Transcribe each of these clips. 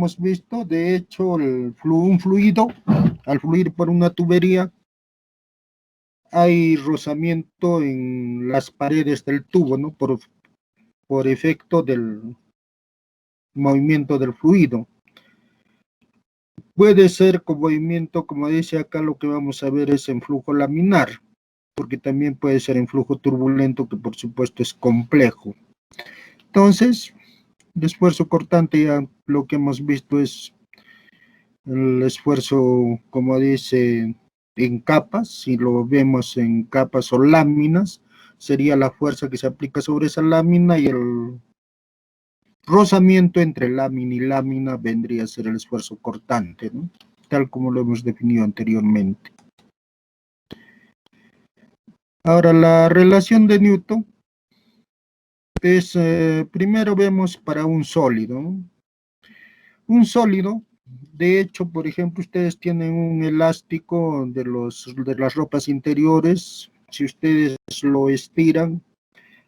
hemos visto, de hecho, un fluido, al fluir por una tubería, hay rozamiento en las paredes del tubo, ¿no? Por efecto del movimiento del fluido. Puede ser con movimiento, como dice acá, lo que vamos a ver es en flujo laminar, porque también puede ser en flujo turbulento, que por supuesto es complejo. Entonces, el esfuerzo cortante, ya lo que hemos visto es el esfuerzo, como dice, en capas. Si lo vemos en capas o láminas, sería la fuerza que se aplica sobre esa lámina, y el rozamiento entre lámina y lámina vendría a ser el esfuerzo cortante, ¿no? Tal como lo hemos definido anteriormente. Ahora, la relación de Newton es, primero vemos para un sólido, ¿no? Un sólido, de hecho, por ejemplo, ustedes tienen un elástico de las ropas interiores. Si ustedes lo estiran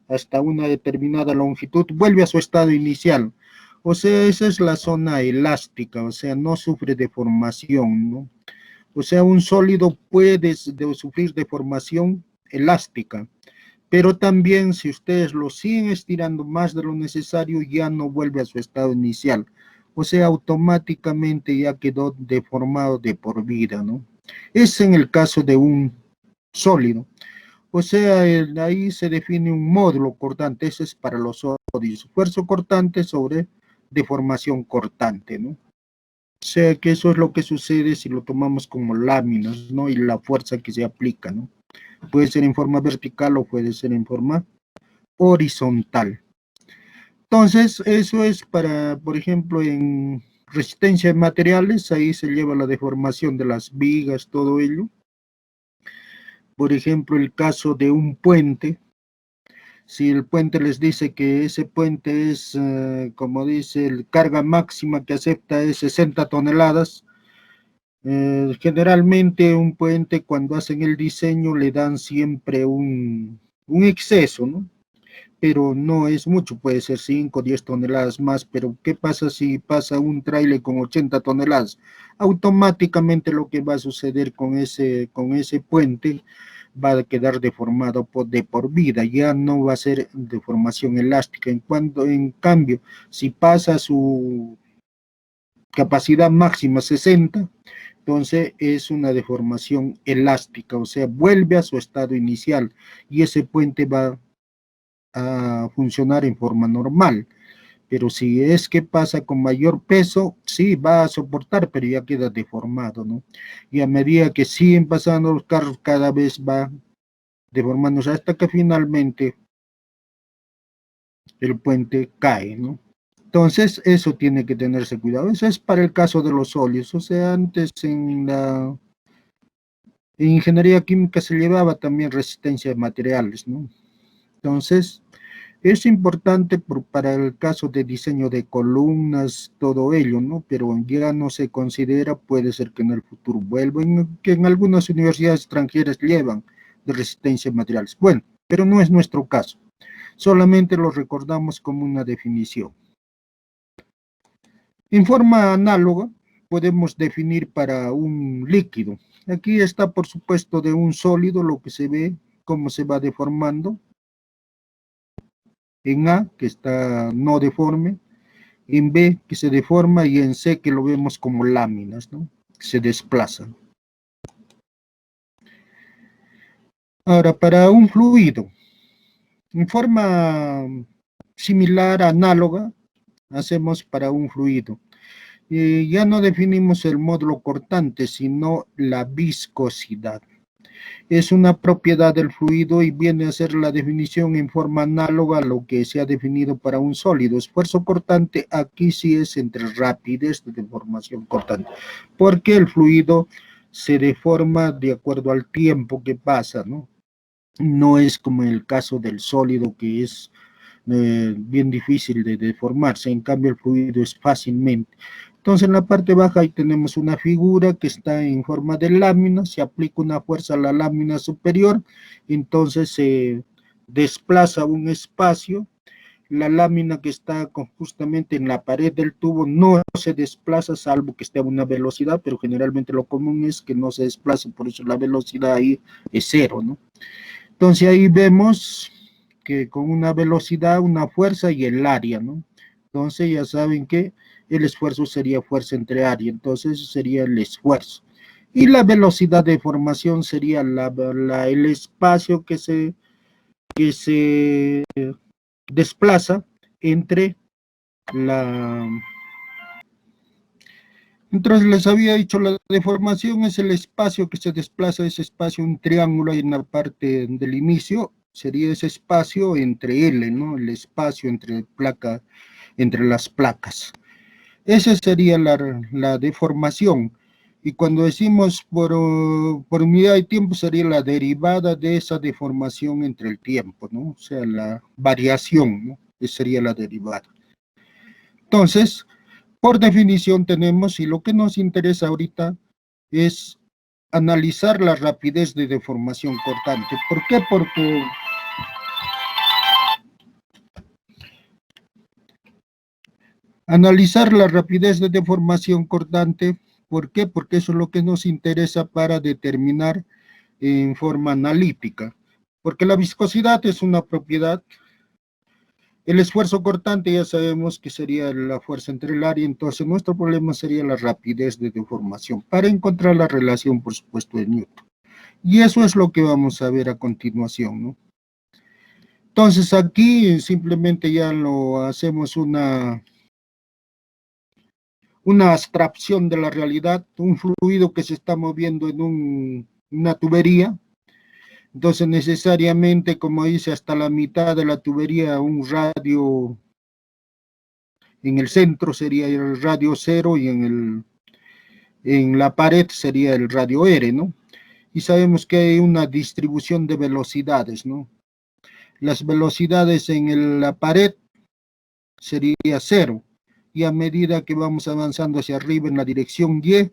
hasta una determinada longitud, vuelve a su estado inicial. O sea, esa es la zona elástica, o sea, no sufre deformación, ¿no? O sea, un sólido puede sufrir deformación elástica, pero también si ustedes lo siguen estirando más de lo necesario, ya no vuelve a su estado inicial. O sea, automáticamente ya quedó deformado de por vida, ¿no? Es en el caso de un sólido. O sea, ahí se define un módulo cortante, ese es para los sólidos, esfuerzo cortante sobre deformación cortante, ¿no? O sea, que eso es lo que sucede si lo tomamos como láminas, ¿no? Y la fuerza que se aplica, ¿no? Puede ser en forma vertical o puede ser en forma horizontal. Entonces, eso es para, por ejemplo, en resistencia de materiales, ahí se lleva la deformación de las vigas, todo ello. Por ejemplo, el caso de un puente. Si el puente les dice que ese puente es, como dice, la carga máxima que acepta es 60 toneladas, generalmente un puente, cuando hacen el diseño, le dan siempre un exceso, ¿no? Pero no es mucho, puede ser 5 o 10 toneladas más. Pero ¿qué pasa si pasa un tráiler con 80 toneladas? Automáticamente lo que va a suceder con ese puente va a quedar deformado de por vida, ya no va a ser deformación elástica. En cambio, si pasa su capacidad máxima 60, entonces es una deformación elástica, o sea, vuelve a su estado inicial y ese puente va a funcionar en forma normal. Pero si es que pasa con mayor peso, sí va a soportar, pero ya queda deformado, ¿no? Y a medida que siguen pasando los carros, cada vez va deformándose hasta que finalmente el puente cae, ¿no? Entonces, eso tiene que tenerse cuidado. Eso es para el caso de los óleos. O sea, antes en ingeniería química se llevaba también resistencia de materiales, ¿no? Entonces, es importante para el caso de diseño de columnas, todo ello, ¿no? Pero ya no se considera, puede ser que en el futuro vuelvan, que en algunas universidades extranjeras llevan de resistencia de materiales. Bueno, pero no es nuestro caso. Solamente lo recordamos como una definición. En forma análoga, podemos definir para un líquido. Aquí está, por supuesto, de un sólido, lo que se ve, cómo se va deformando. En A, que está no deforme, en B, que se deforma, y en C, que lo vemos como láminas, ¿no? Se desplazan. Ahora, para un fluido, en forma similar, análoga, hacemos para un fluido. Ya no definimos el módulo cortante, sino la viscosidad. Es una propiedad del fluido y viene a ser la definición en forma análoga a lo que se ha definido para un sólido. Esfuerzo cortante aquí sí es entre rapidez de deformación cortante, porque el fluido se deforma de acuerdo al tiempo que pasa, ¿no? No es como en el caso del sólido, que es bien difícil de deformarse. En cambio, el fluido es fácilmente. Entonces, en la parte baja ahí tenemos una figura que está en forma de lámina. Se aplica una fuerza a la lámina superior, entonces se desplaza un espacio la lámina que está justamente en la pared del tubo no se desplaza, salvo que esté a una velocidad, pero generalmente lo común es que no se desplace, por eso la velocidad ahí es cero, ¿no? Entonces ahí vemos que con una velocidad, una fuerza y el área, ¿no? Entonces ya saben que el esfuerzo sería fuerza entre área, entonces sería el esfuerzo. Y la velocidad de formación sería el espacio que se desplaza entre la... Entonces les había dicho, la deformación es el espacio que se desplaza, ese espacio, un triángulo ahí en la parte del inicio, sería ese espacio entre L, ¿no? El espacio entre las placas. Esa sería la deformación. Y cuando decimos por unidad de tiempo, sería la derivada de esa deformación entre el tiempo, ¿no? O sea, la variación, ¿no? Esa sería la derivada. Entonces, por definición tenemos, y lo que nos interesa ahorita es analizar la rapidez de deformación cortante. ¿Por qué? Porque analizar la rapidez de deformación cortante, ¿por qué? Porque eso es lo que nos interesa para determinar en forma analítica. Porque la viscosidad es una propiedad. El esfuerzo cortante ya sabemos que sería la fuerza entre el área, entonces nuestro problema sería la rapidez de deformación, para encontrar la relación, por supuesto, de Newton. Y eso es lo que vamos a ver a continuación, ¿no? Entonces aquí simplemente ya lo hacemos una abstracción de la realidad, un fluido que se está moviendo en una tubería. Entonces necesariamente, como dice, hasta la mitad de la tubería, un radio en el centro sería el radio cero y en la pared sería el radio R, ¿no? Y sabemos que hay una distribución de velocidades, ¿no? Las velocidades en la pared sería cero, y a medida que vamos avanzando hacia arriba en la dirección Y,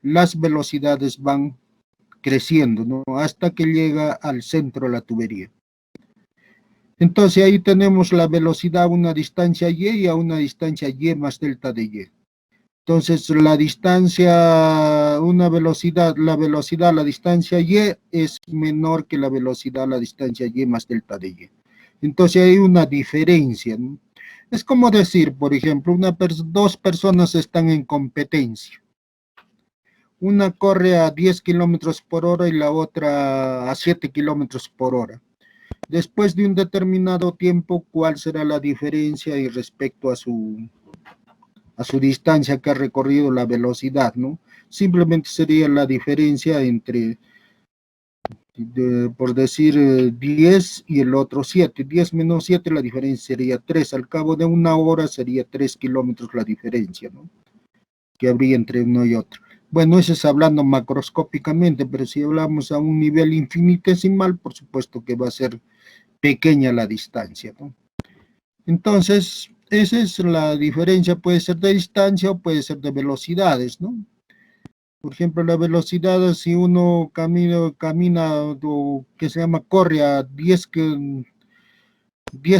las velocidades van creciendo, ¿no? Hasta que llega al centro de la tubería. Entonces ahí tenemos la velocidad a una distancia Y a una distancia Y más delta de Y. Entonces la distancia, la velocidad a la distancia Y es menor que la velocidad a la distancia Y más delta de Y. Entonces hay una diferencia, ¿no? Es como decir, por ejemplo, dos personas están en competencia. Una corre a 10 kilómetros por hora y la otra a 7 kilómetros por hora. Después de un determinado tiempo, ¿cuál será la diferencia y respecto a su distancia que ha recorrido, la velocidad, ¿no? Simplemente sería la diferencia entre, por decir, 10 y el otro 7. 10 menos 7, la diferencia sería 3. Al cabo de una hora sería 3 kilómetros la diferencia, ¿no? Que habría entre uno y otro. Bueno, eso es hablando macroscópicamente, pero si hablamos a un nivel infinitesimal, por supuesto que va a ser pequeña la distancia, ¿no? Entonces, esa es la diferencia, puede ser de distancia o puede ser de velocidades, ¿no? Por ejemplo, la velocidad, si uno camina o que se llama corre a 10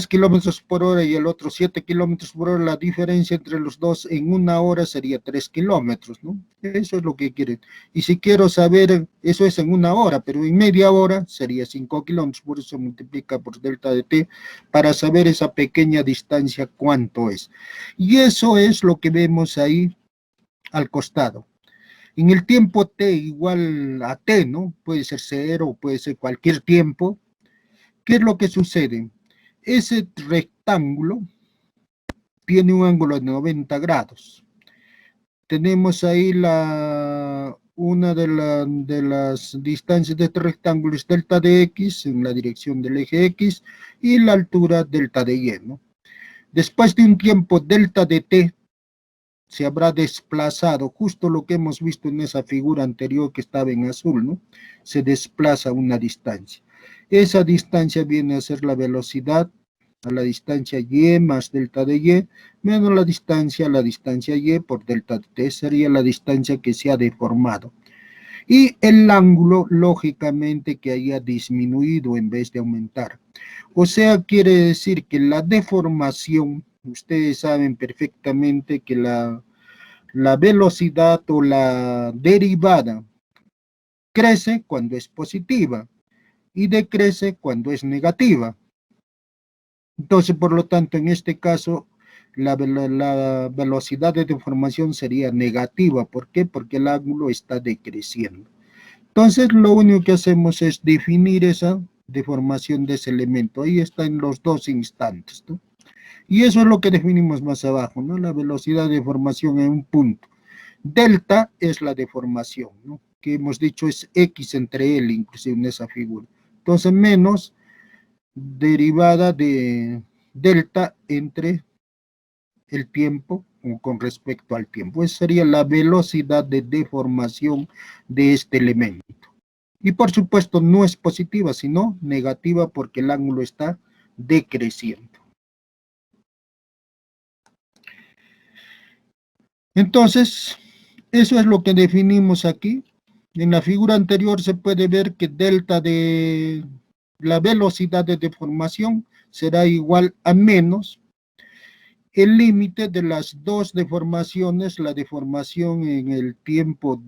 kilómetros por hora y el otro 7 kilómetros por hora, la diferencia entre los dos en una hora sería 3 kilómetros, ¿no? Eso es lo que quieren. Y si quiero saber, eso es en una hora, pero en media hora sería 5 kilómetros, por eso se multiplica por delta de t, para saber esa pequeña distancia cuánto es. Y eso es lo que vemos ahí al costado. En el tiempo t igual a t, ¿no? Puede ser 0, puede ser cualquier tiempo. ¿Qué es lo que sucede? Ese rectángulo tiene un ángulo de 90 grados. Tenemos ahí una de las distancias de este rectángulo es delta de x en la dirección del eje x y la altura delta de y, ¿no? Después de un tiempo delta de t se habrá desplazado, justo lo que hemos visto en esa figura anterior que estaba en azul, ¿no? Se desplaza una distancia. Esa distancia viene a ser la velocidad a la distancia y más delta de y, menos la distancia a la distancia y por delta de t, sería la distancia que se ha deformado. y el ángulo, lógicamente, que haya disminuido en vez de aumentar. O sea, quiere decir que la deformación, ustedes saben perfectamente que la velocidad o la derivada crece cuando es positiva y decrece cuando es negativa. Entonces, por lo tanto, en este caso, la velocidad de deformación sería negativa. ¿Por qué? Porque el ángulo está decreciendo. Entonces, lo único que hacemos es definir esa deformación de ese elemento. Ahí está en los dos instantes, ¿no? Y eso es lo que definimos más abajo, ¿no? La velocidad de deformación en un punto. Delta es la deformación, ¿no? Que hemos dicho es X entre L, inclusive en esa figura. Entonces, menos derivada de delta entre el tiempo o con respecto al tiempo. Esa sería la velocidad de deformación de este elemento. Y por supuesto no es positiva, sino negativa porque el ángulo está decreciendo. Entonces, eso es lo que definimos aquí. En la figura anterior se puede ver que delta de la velocidad de deformación será igual a menos el límite de las dos deformaciones, la deformación en el tiempo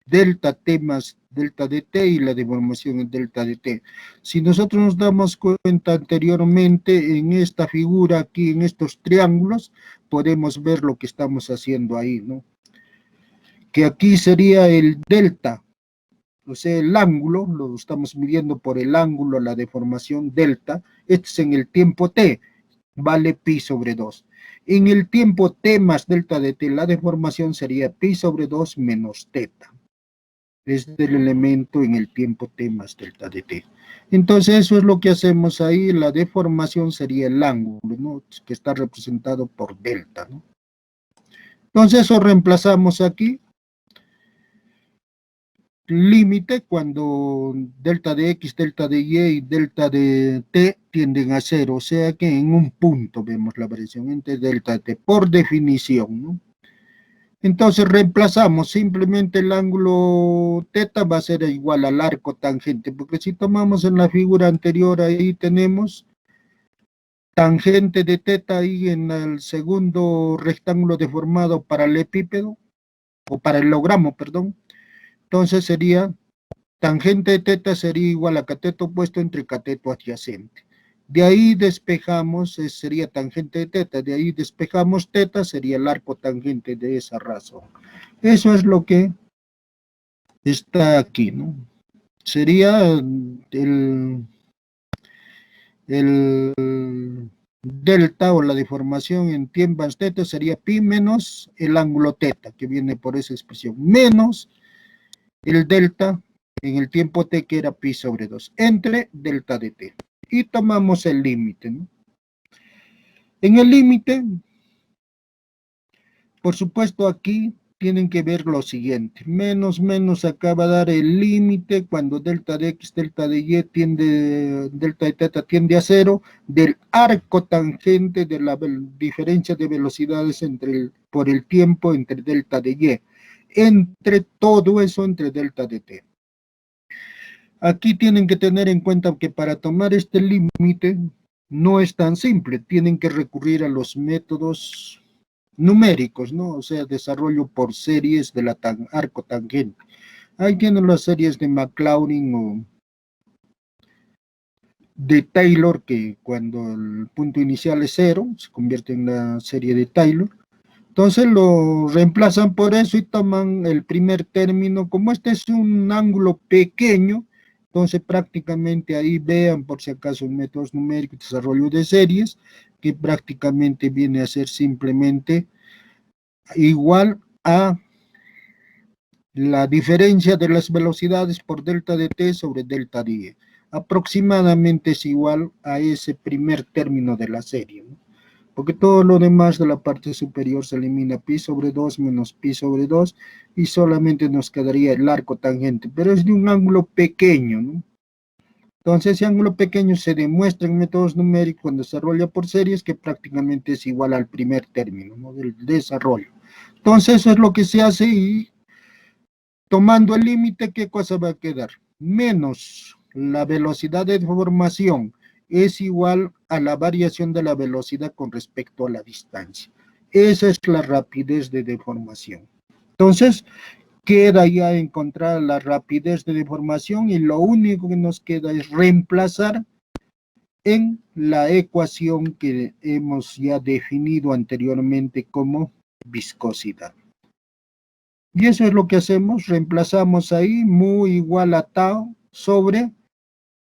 delta t más delta de t y la deformación en delta de t. Si nosotros nos damos cuenta anteriormente en esta figura aquí, en estos triángulos, podemos ver lo que estamos haciendo ahí, ¿no? Que aquí sería el delta, o sea, el ángulo, lo estamos midiendo por el ángulo, la deformación delta, este es en el tiempo t, vale pi sobre 2. En el tiempo t más delta de t, la deformación sería pi sobre 2 menos teta. Es el elemento en el tiempo t más delta de t. Entonces eso es lo que hacemos ahí, la deformación sería el ángulo, ¿no? Que está representado por delta, ¿no? Entonces eso reemplazamos aquí, límite cuando delta de x, delta de y y delta de t tienden a cero, o sea que en un punto vemos la variación entre delta de t, por definición, ¿no? Entonces reemplazamos simplemente el ángulo teta va a ser igual al arco tangente, porque si tomamos en la figura anterior, ahí tenemos tangente de teta ahí en el segundo rectángulo deformado para el epípedo, o para el logramo, perdón. Entonces sería tangente de teta sería igual a cateto opuesto entre cateto adyacente. De ahí despejamos, sería tangente de teta, de ahí despejamos teta, sería el arco tangente de esa razón. Eso es lo que está aquí, ¿no? Sería el delta o la deformación en tiempo teta sería pi menos el ángulo teta, que viene por esa expresión, menos el delta en el tiempo t que era pi sobre 2, entre delta de t. Y tomamos el límite, ¿no? En el límite, por supuesto aquí tienen que ver lo siguiente, menos acaba de dar el límite cuando delta de x, delta de y tiende, delta de teta tiende a cero, del arco tangente de la diferencia de velocidades por el tiempo entre delta de y, entre todo eso entre delta de t. Aquí tienen que tener en cuenta que para tomar este límite no es tan simple, tienen que recurrir a los métodos numéricos, ¿no? O sea, desarrollo por series de la arco tangente. Ahí tienen las series de Maclaurin o de Taylor, que cuando el punto inicial es 0, se convierte en la serie de Taylor. Entonces lo reemplazan por eso y toman el primer término. Como este es un ángulo pequeño, entonces prácticamente ahí vean por si acaso métodos numéricos, desarrollo de series, que prácticamente viene a ser simplemente igual a la diferencia de las velocidades por delta de t sobre delta de y. Aproximadamente es igual a ese primer término de la serie, ¿no? Porque todo lo demás de la parte superior se elimina, pi sobre 2 menos pi sobre 2, y solamente nos quedaría el arco tangente, pero es de un ángulo pequeño, ¿no? Entonces ese ángulo pequeño se demuestra en métodos numéricos cuando se desarrolla por series, que prácticamente es igual al primer término, ¿no? Del desarrollo. Entonces eso es lo que se hace y tomando el límite, ¿qué cosa va a quedar? Menos la velocidad de deformación es igual a la variación de la velocidad con respecto a la distancia. Esa es la rapidez de deformación. Entonces, queda ya encontrar la rapidez de deformación y lo único que nos queda es reemplazar en la ecuación que hemos ya definido anteriormente como viscosidad. Y eso es lo que hacemos, reemplazamos ahí mu igual a tau sobre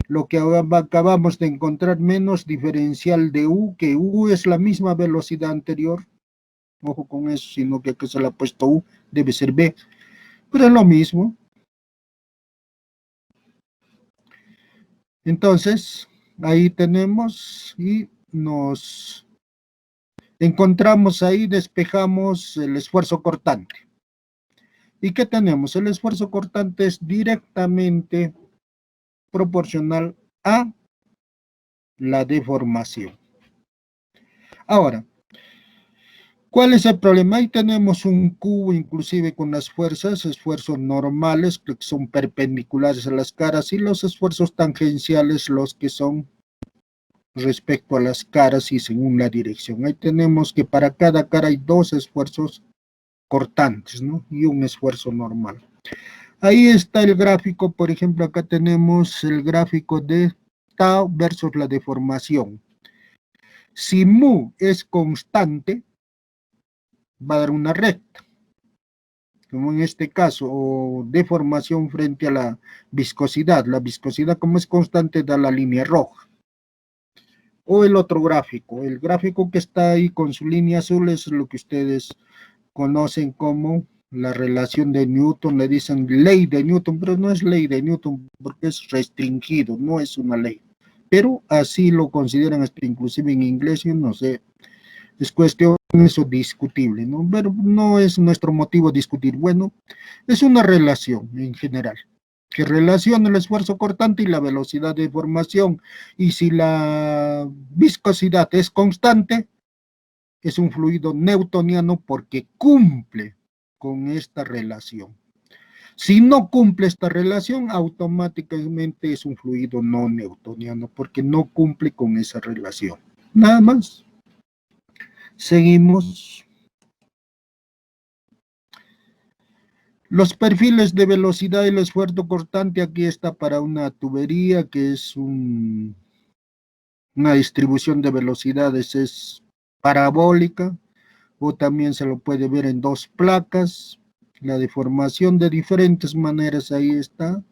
lo que acabamos de encontrar menos diferencial de u, que u es la misma velocidad anterior, ojo con eso, sino que aquí se le ha puesto u, debe ser b, pero es lo mismo. Entonces, ahí tenemos y nos encontramos ahí, despejamos el esfuerzo cortante. ¿Y qué tenemos? El esfuerzo cortante es directamente proporcional a la deformación. Ahora, ¿cuál es el problema? Ahí tenemos un cubo inclusive con las fuerzas, esfuerzos normales que son perpendiculares a las caras y los esfuerzos tangenciales los que son respecto a las caras y según la dirección. Ahí tenemos que para cada cara hay dos esfuerzos cortantes, ¿no? Y un esfuerzo normal. Ahí está el gráfico, por ejemplo, acá tenemos el gráfico de tau versus la deformación. Si mu es constante, va a dar una recta, como en este caso, o deformación frente a la viscosidad. La viscosidad, como es constante, da la línea roja. O el otro gráfico, el gráfico que está ahí con su línea azul es lo que ustedes conocen como la relación de Newton, le dicen ley de Newton, pero no es ley de Newton porque es restringido, no es una ley. Pero así lo consideran, hasta inclusive en inglés, yo no sé, es cuestión eso discutible, ¿no? Pero no es nuestro motivo discutir. Bueno, es una relación en general, que relaciona el esfuerzo cortante y la velocidad de deformación. Y si la viscosidad es constante, es un fluido newtoniano porque cumple con esta relación. Si no cumple esta relación, automáticamente es un fluido no newtoniano porque no cumple con esa relación. Nada más. Seguimos. Los perfiles de velocidad y el esfuerzo cortante, aquí está para una tubería que es una distribución de velocidades, es parabólica, o también se lo puede ver en dos placas, la deformación de diferentes maneras ahí está,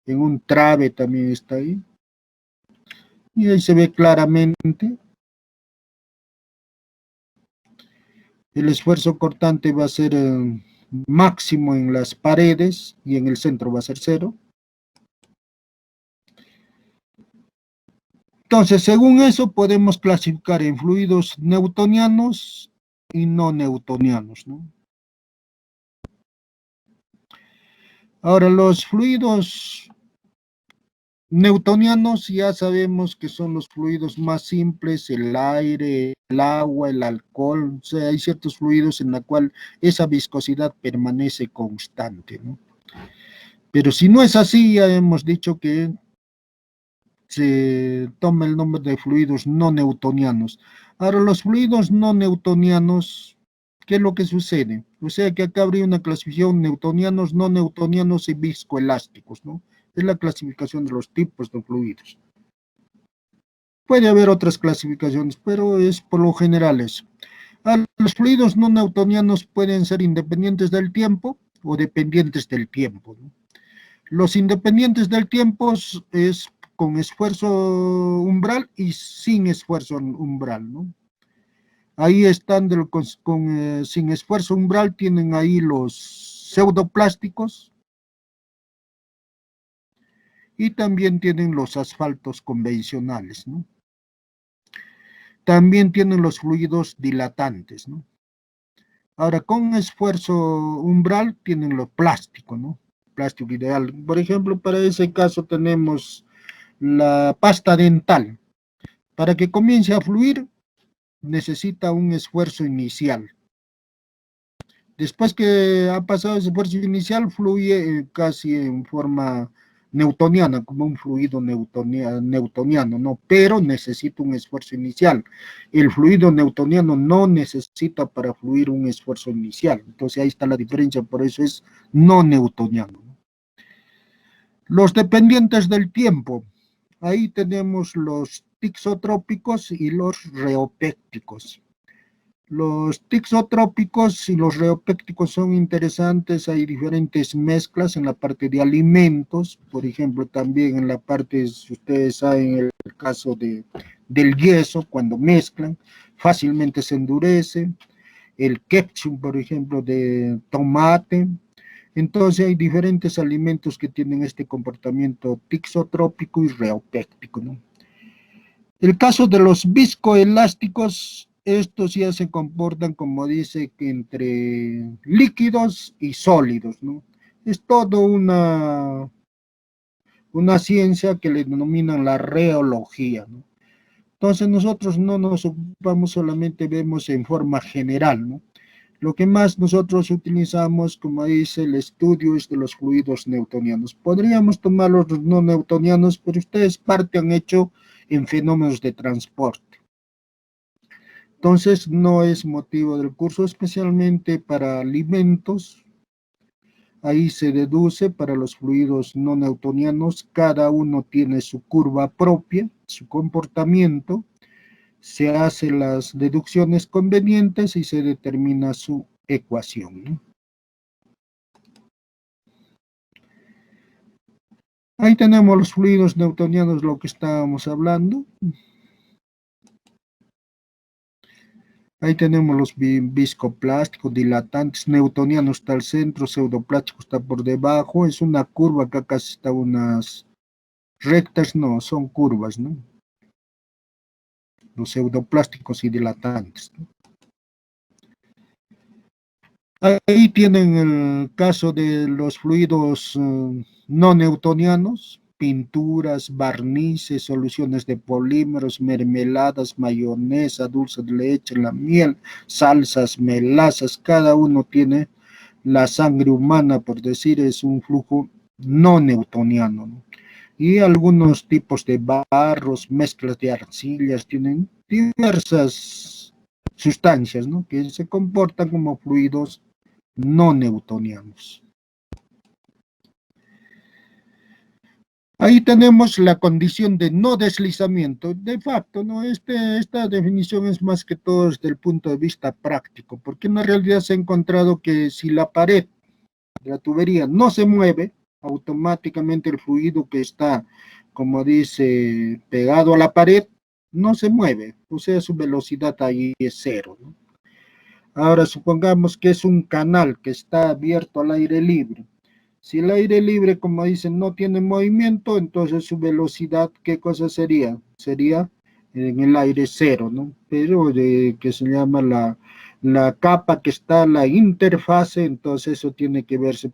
en un trabe también está ahí, y ahí se ve claramente. El esfuerzo cortante va a ser máximo en las paredes y en el centro va a ser cero. Entonces, según eso, podemos clasificar en fluidos newtonianos y no newtonianos, ¿no? Ahora, los fluidos newtonianos ya sabemos que son los fluidos más simples, el aire, el agua, el alcohol, o sea, hay ciertos fluidos en la cual esa viscosidad permanece constante, ¿no? Pero si no es así, ya hemos dicho que se toma el nombre de fluidos no newtonianos. Ahora, los fluidos no newtonianos, ¿qué es lo que sucede? O sea que acá habría una clasificación newtonianos, no newtonianos y viscoelásticos, ¿no? Es la clasificación de los tipos de fluidos. Puede haber otras clasificaciones, pero es por lo general eso. Ahora, los fluidos no newtonianos pueden ser independientes del tiempo o dependientes del tiempo, ¿no? Los independientes del tiempo es con esfuerzo umbral y sin esfuerzo umbral, ¿no? Ahí están sin esfuerzo umbral, tienen ahí los pseudoplásticos y también tienen los asfaltos convencionales, ¿no? También tienen los fluidos dilatantes, ¿no? Ahora, con esfuerzo umbral tienen lo plástico, ¿no? Plástico ideal. Por ejemplo, para ese caso tenemos la pasta dental. Para que comience a fluir, necesita un esfuerzo inicial Después que ha pasado ese esfuerzo inicial, fluye casi en forma newtoniana, como un fluido newtoniano, ¿no? Pero necesita un esfuerzo inicial. El fluido newtoniano no necesita para fluir un esfuerzo inicial. Entonces ahí está la diferencia, por eso es no newtoniano. Los dependientes del tiempo. Ahí tenemos los tixotrópicos y los reopécticos. Los tixotrópicos y los reopécticos son interesantes, hay diferentes mezclas en la parte de alimentos, por ejemplo, también en la parte, si ustedes saben, el caso del yeso, cuando mezclan, fácilmente se endurece, el ketchup, por ejemplo, de tomate. Entonces hay diferentes alimentos que tienen este comportamiento tixotrópico y reopéctico, ¿no? El caso de los viscoelásticos, estos ya se comportan, como dice, que entre líquidos y sólidos, ¿no? Es todo una ciencia que le denominan la reología, ¿no? Entonces nosotros no nos ocupamos solamente, vemos en forma general, ¿no? Lo que más nosotros utilizamos, como dice el estudio, es de los fluidos newtonianos. Podríamos tomar los no newtonianos, pero ustedes parte han hecho en fenómenos de transporte. Entonces, no es motivo del curso, especialmente para alimentos. Ahí se deduce para los fluidos no newtonianos, cada uno tiene su curva propia, su comportamiento, se hacen las deducciones convenientes y se determina su ecuación, ¿no? Ahí tenemos los fluidos newtonianos, lo que estábamos hablando. Ahí tenemos los viscoplásticos, dilatantes, newtonianos está al centro, pseudoplástico está por debajo. Es una curva, acá casi está unas rectas, no, son curvas, ¿no? Los pseudoplásticos y dilatantes, ¿no? Ahí tienen el caso de los fluidos no newtonianos, pinturas, barnices, soluciones de polímeros, mermeladas, mayonesa, dulce de leche, la miel, salsas, melazas, cada uno tiene la sangre humana, por decir, es un flujo no newtoniano, ¿no? Y algunos tipos de barros, mezclas de arcillas, tienen diversas sustancias, ¿no? Que se comportan como fluidos no newtonianos. Ahí tenemos la condición de no deslizamiento. De facto, ¿no? Esta definición es más que todo desde el punto de vista práctico, porque en la realidad se ha encontrado que si la pared de la tubería no se mueve, automáticamente el fluido que está, como dice, pegado a la pared, no se mueve, o sea, su velocidad ahí es cero, ¿no? Ahora supongamos que es un canal que está abierto al aire libre. Si el aire libre, como dicen, no tiene movimiento, entonces su velocidad, ¿qué cosa sería? Sería en el aire cero, ¿no? Pero que se llama la capa que está, la interfase, entonces eso tiene que verse.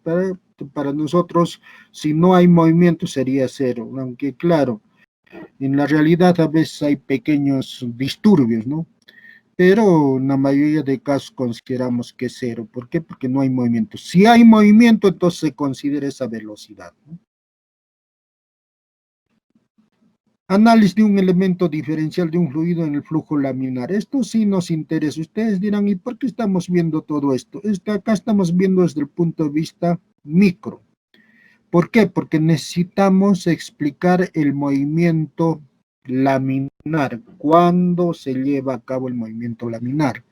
Para nosotros, si no hay movimiento, sería cero, aunque claro, en la realidad a veces hay pequeños disturbios, ¿no? Pero en la mayoría de casos consideramos que es cero. ¿Por qué? Porque no hay movimiento. Si hay movimiento, entonces se considera esa velocidad, ¿no? Análisis de un elemento diferencial de un fluido en el flujo laminar. Esto sí nos interesa. Ustedes dirán, ¿y por qué estamos viendo todo esto? Acá estamos viendo desde el punto de vista micro. ¿Por qué? Porque necesitamos explicar el movimiento laminar. ¿Cuándo se lleva a cabo el movimiento laminar?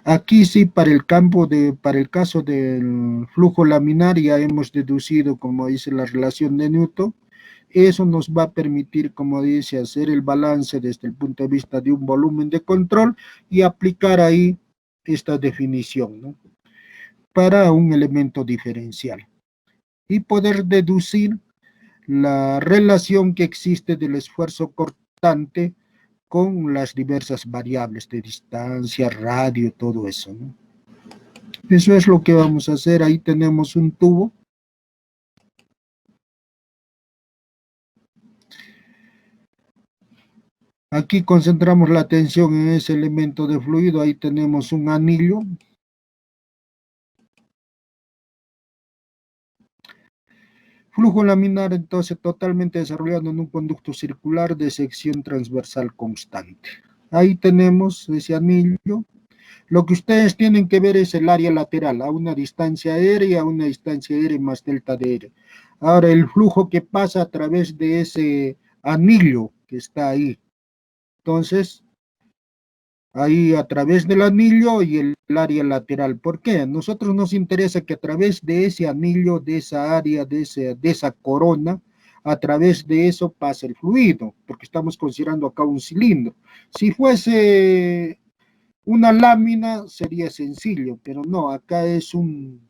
Aquí sí, para el caso del flujo laminar ya hemos deducido, como dice la relación de Newton. Eso nos va a permitir, como dice, hacer el balance desde el punto de vista de un volumen de control y aplicar ahí esta definición, ¿no? Para un elemento diferencial y poder deducir la relación que existe del esfuerzo cortante con las diversas variables de distancia, radio, todo eso, ¿no? Eso es lo que vamos a hacer. Ahí tenemos un tubo. Aquí concentramos la atención en ese elemento de fluido. Ahí tenemos un anillo. Flujo laminar, entonces, totalmente desarrollado en un conducto circular de sección transversal constante. Ahí tenemos ese anillo. Lo que ustedes tienen que ver es el área lateral, a una distancia r y a una distancia r más delta de r. Ahora, el flujo que pasa a través de ese anillo que está ahí. Entonces, ahí a través del anillo y el área lateral. ¿Por qué? A nosotros nos interesa que a través de ese anillo, de esa área, de esa corona, a través de eso pasa el fluido, porque estamos considerando acá un cilindro. Si fuese una lámina sería sencillo, pero no, acá es un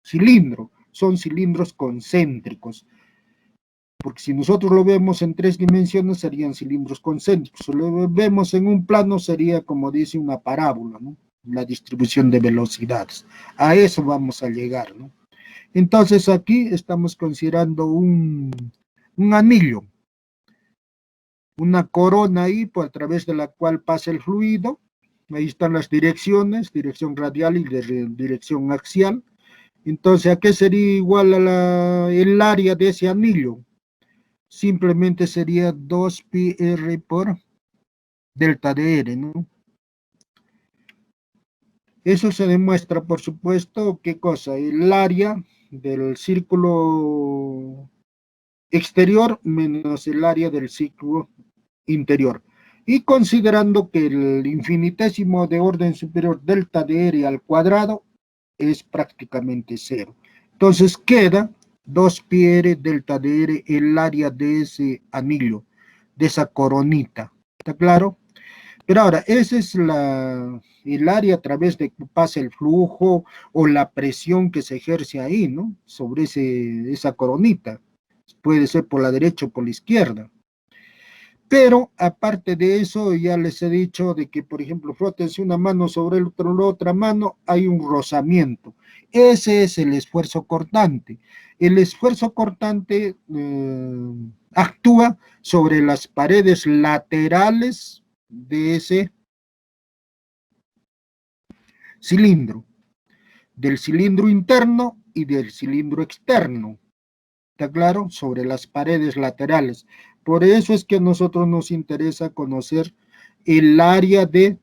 cilindro, son cilindros concéntricos, porque si nosotros lo vemos en 3 dimensiones serían cilindros concéntricos, si lo vemos en un plano sería como dice una parábola, ¿no? La distribución de velocidades, a eso vamos a llegar, ¿no? Entonces aquí estamos considerando un anillo, una corona ahí por a través de la cual pasa el fluido. Ahí están las direcciones, dirección radial y dirección axial. Entonces, ¿a qué sería igual a el área de ese anillo? Simplemente sería 2πr por delta de r, ¿no? Eso se demuestra, por supuesto, ¿qué cosa? El área del círculo exterior menos el área del círculo interior. Y considerando que el infinitésimo de orden superior delta de r al cuadrado es prácticamente cero. Entonces queda 2πr delta de r el área de ese anillo, de esa coronita. ¿Está claro? Pero ahora, ese es el área a través de que pasa el flujo o la presión que se ejerce ahí, ¿no? Sobre esa coronita. Puede ser por la derecha o por la izquierda. Pero aparte de eso, ya les he dicho de que, por ejemplo, frótense una mano sobre la otra mano, hay un rozamiento. Ese es el esfuerzo cortante. El esfuerzo cortante actúa sobre las paredes laterales de ese cilindro, del cilindro interno y del cilindro externo. ¿Está claro? Sobre las paredes laterales. Por eso es que a nosotros nos interesa conocer el área de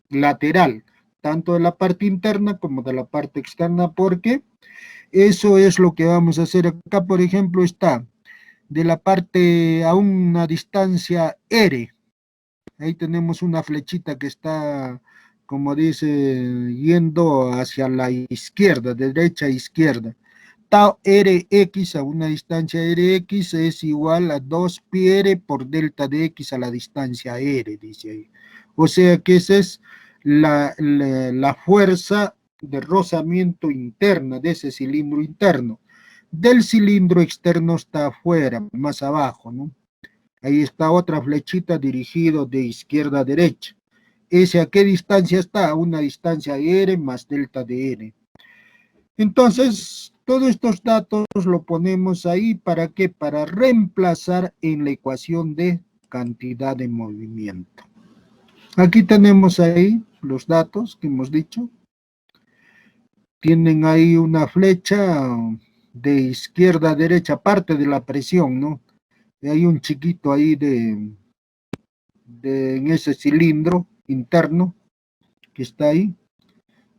lateral, tanto de la parte interna como de la parte externa, porque eso es lo que vamos a hacer acá. Por ejemplo, está de la parte a una distancia R. Ahí tenemos una flechita que está, como dice, yendo hacia la izquierda, de derecha a izquierda. Tau Rx a una distancia Rx es igual a 2πr por delta de x a la distancia R, dice ahí. O sea que esa es la fuerza de rozamiento interna de ese cilindro interno. Del cilindro externo está afuera, más abajo, ¿no? Ahí está otra flechita dirigido de izquierda a derecha. ¿Ese a qué distancia está? A una distancia R más delta de R. Entonces, todos estos datos lo ponemos ahí, ¿para qué? Para reemplazar en la ecuación de cantidad de movimiento. Aquí tenemos ahí los datos que hemos dicho. Tienen ahí una flecha de izquierda a derecha, parte de la presión, ¿no? Y hay un chiquito ahí en ese cilindro interno que está ahí.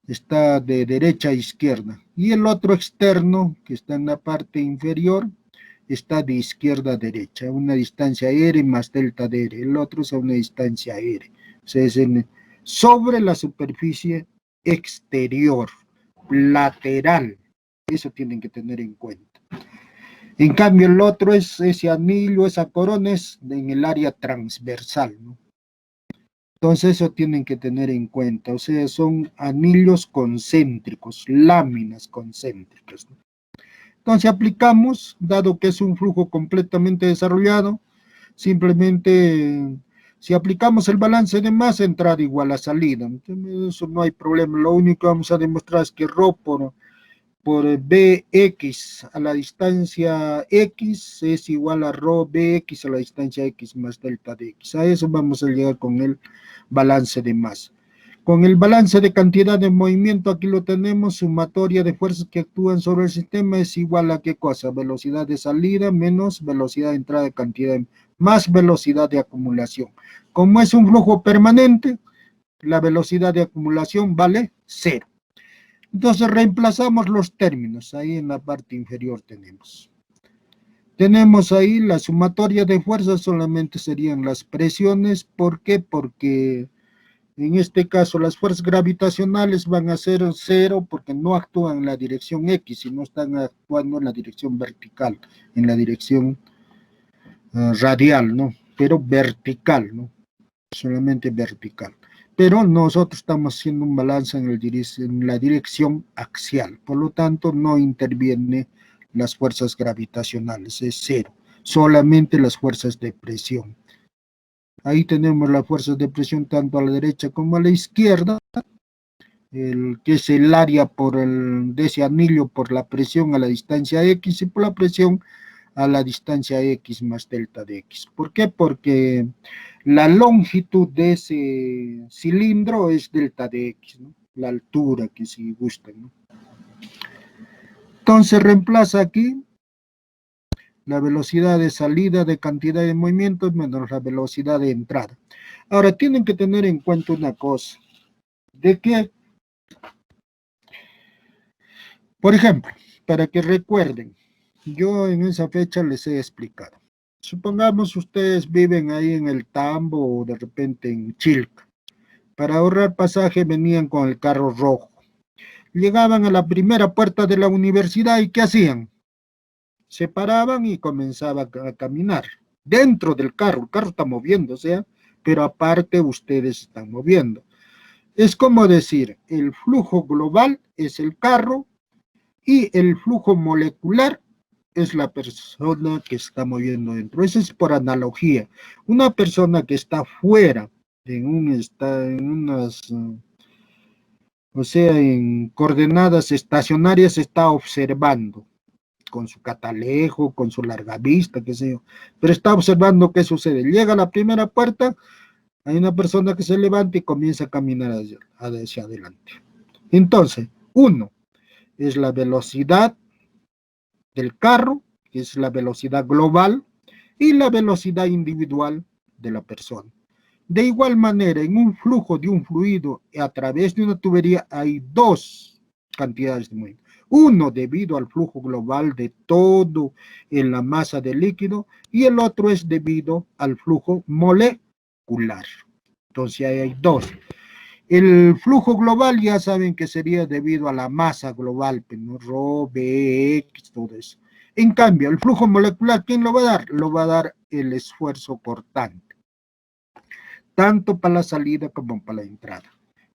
Está de derecha a izquierda. Y el otro externo, que está en la parte inferior, está de izquierda a derecha, a una distancia r más delta de r. El otro es a una distancia r. O sea, es sobre la superficie exterior, lateral. Eso tienen que tener en cuenta. En cambio, el otro es ese anillo, esa corona es en el área transversal, ¿no? Entonces eso tienen que tener en cuenta, o sea, son anillos concéntricos, láminas concéntricas, ¿no? Entonces aplicamos, dado que es un flujo completamente desarrollado, simplemente si aplicamos el balance de masa, entrada igual a salida. Entonces, eso no hay problema, lo único que vamos a demostrar es que ρ por Bx a la distancia X es igual a ρ Bx a la distancia X más delta de X. A eso vamos a llegar con el balance de masa. Con el balance de cantidad de movimiento, aquí lo tenemos, sumatoria de fuerzas que actúan sobre el sistema es igual a ¿qué cosa? Velocidad de salida menos velocidad de entrada de cantidad, más velocidad de acumulación. Como es un flujo permanente, la velocidad de acumulación vale 0. Entonces reemplazamos los términos, ahí en la parte inferior tenemos. Tenemos ahí la sumatoria de fuerzas, solamente serían las presiones. ¿Por qué? Porque en este caso las fuerzas gravitacionales van a ser 0 porque no actúan en la dirección X, sino están actuando en la dirección vertical, en la dirección radial, ¿no? Pero vertical, ¿no? Solamente vertical. Pero nosotros estamos haciendo un balance en la dirección axial, por lo tanto no interviene las fuerzas gravitacionales, es 0, solamente las fuerzas de presión. Ahí tenemos las fuerzas de presión tanto a la derecha como a la izquierda, que es el área de ese anillo por la presión a la distancia X y por la presión a la distancia X más delta de X. ¿Por qué? Porque la longitud de ese cilindro es delta de X, ¿no? La altura, que si gustan, ¿no? Entonces reemplaza aquí la velocidad de salida de cantidad de movimientos menos la velocidad de entrada. Ahora, tienen que tener en cuenta una cosa, de que, por ejemplo, para que recuerden, yo en esa fecha les he explicado. Supongamos ustedes viven ahí en el Tambo o de repente en Chilca. Para ahorrar pasaje venían con el carro rojo. Llegaban a la primera puerta de la universidad y ¿qué hacían? Se paraban y comenzaban a caminar. Dentro del carro, el carro está moviéndose, pero aparte ustedes están moviendo. Es como decir, el flujo global es el carro y el flujo molecular es la persona que está moviendo dentro. Eso es por analogía. Una persona que está fuera, en unas, o sea, en coordenadas estacionarias, está observando con su catalejo, con su larga vista, qué sé yo, pero está observando qué sucede. Llega a la primera puerta, hay una persona que se levanta y comienza a caminar hacia adelante. Entonces, uno es la velocidad del carro, que es la velocidad global, y la velocidad individual de la persona. De igual manera, en un flujo de un fluido a través de una tubería hay dos cantidades de movimiento. Uno debido al flujo global de todo en la masa del líquido y el otro es debido al flujo molecular. Entonces ahí hay dos. El flujo global ya saben que sería debido a la masa global, ¿no? Rho, B, X, todo eso. En cambio, el flujo molecular, ¿quién lo va a dar? Lo va a dar el esfuerzo cortante, tanto para la salida como para la entrada.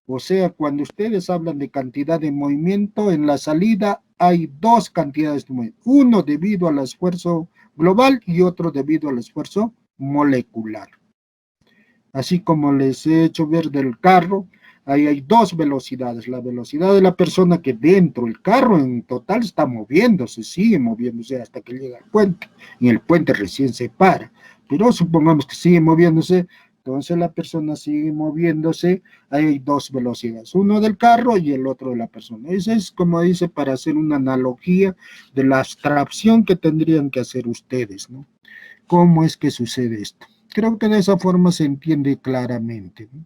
O sea, cuando ustedes hablan de cantidad de movimiento, en la salida hay dos cantidades de movimiento. Uno debido al esfuerzo global y otro debido al esfuerzo molecular. Así como les he hecho ver del carro, ahí hay dos velocidades. La velocidad de la persona que dentro, el carro en total está moviéndose, sigue moviéndose hasta que llega al puente. Y el puente recién se para. Pero supongamos que sigue moviéndose, entonces la persona sigue moviéndose, ahí hay dos velocidades, uno del carro y el otro de la persona. Eso es como dice para hacer una analogía de la abstracción que tendrían que hacer ustedes, ¿no? ¿Cómo es que sucede esto? Creo que de esa forma se entiende claramente, ¿no?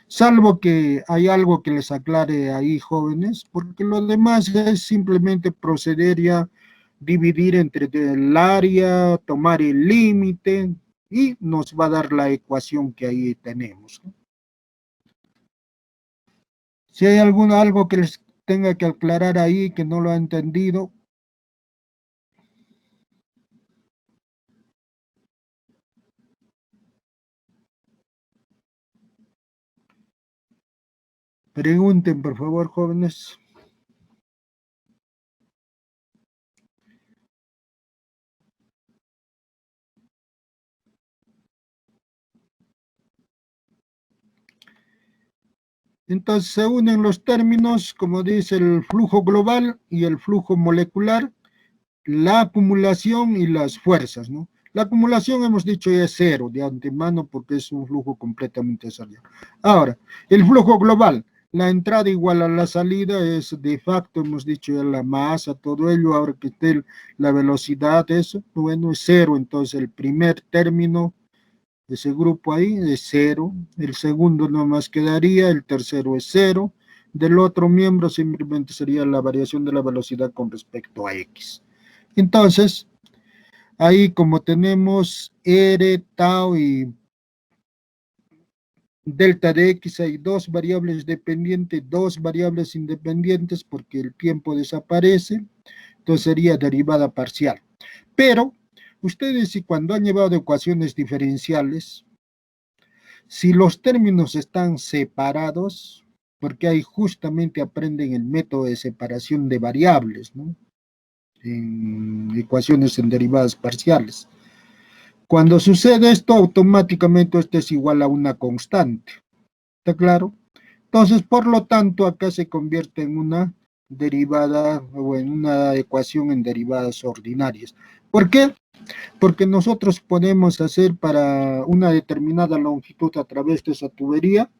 Salvo que hay algo que les aclare ahí, jóvenes, porque lo demás es simplemente proceder ya dividir entre el área, tomar el límite y nos va a dar la ecuación que ahí tenemos, ¿no? Si hay algo que les tenga que aclarar ahí que no lo ha entendido. Pregunten, por favor, jóvenes. Entonces se unen los términos, como dice el flujo global y el flujo molecular, la acumulación y las fuerzas, ¿no? La acumulación hemos dicho ya es cero de antemano porque es un flujo completamente salido. Ahora, el flujo global, la entrada igual a la salida es de facto, hemos dicho ya la masa, todo ello, ahora que esté la velocidad, eso, bueno, es cero, entonces el primer término de ese grupo ahí es cero, el segundo nomás quedaría, el tercero es cero, del otro miembro simplemente sería la variación de la velocidad con respecto a X. Entonces, ahí como tenemos R, tau y delta de X, hay dos variables dependientes, dos variables independientes porque el tiempo desaparece, entonces sería derivada parcial. Pero ustedes si cuando han llevado ecuaciones diferenciales, si los términos están separados, porque ahí justamente aprenden el método de separación de variables, ¿no? En ecuaciones en derivadas parciales. Cuando sucede esto, automáticamente esto es igual a una constante. ¿Está claro? Entonces, por lo tanto, acá se convierte en una derivada o en una ecuación en derivadas ordinarias. ¿Por qué? Porque nosotros podemos hacer para una determinada longitud a través de esa tubería,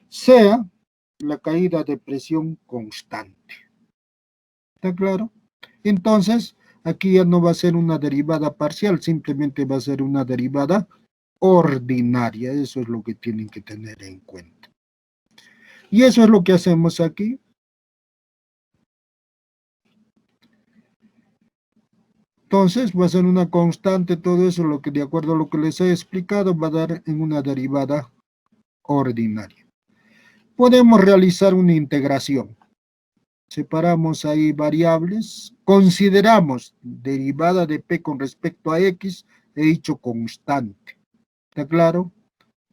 sea la caída de presión constante. ¿Está claro? Entonces, aquí ya no va a ser una derivada parcial, simplemente va a ser una derivada ordinaria. Eso es lo que tienen que tener en cuenta. Y eso es lo que hacemos aquí. Entonces, va a ser una constante, todo eso, lo que de acuerdo a lo que les he explicado, va a dar en una derivada ordinaria. Podemos realizar una integración. Separamos ahí variables, consideramos derivada de P con respecto a X, he dicho constante. ¿Está claro?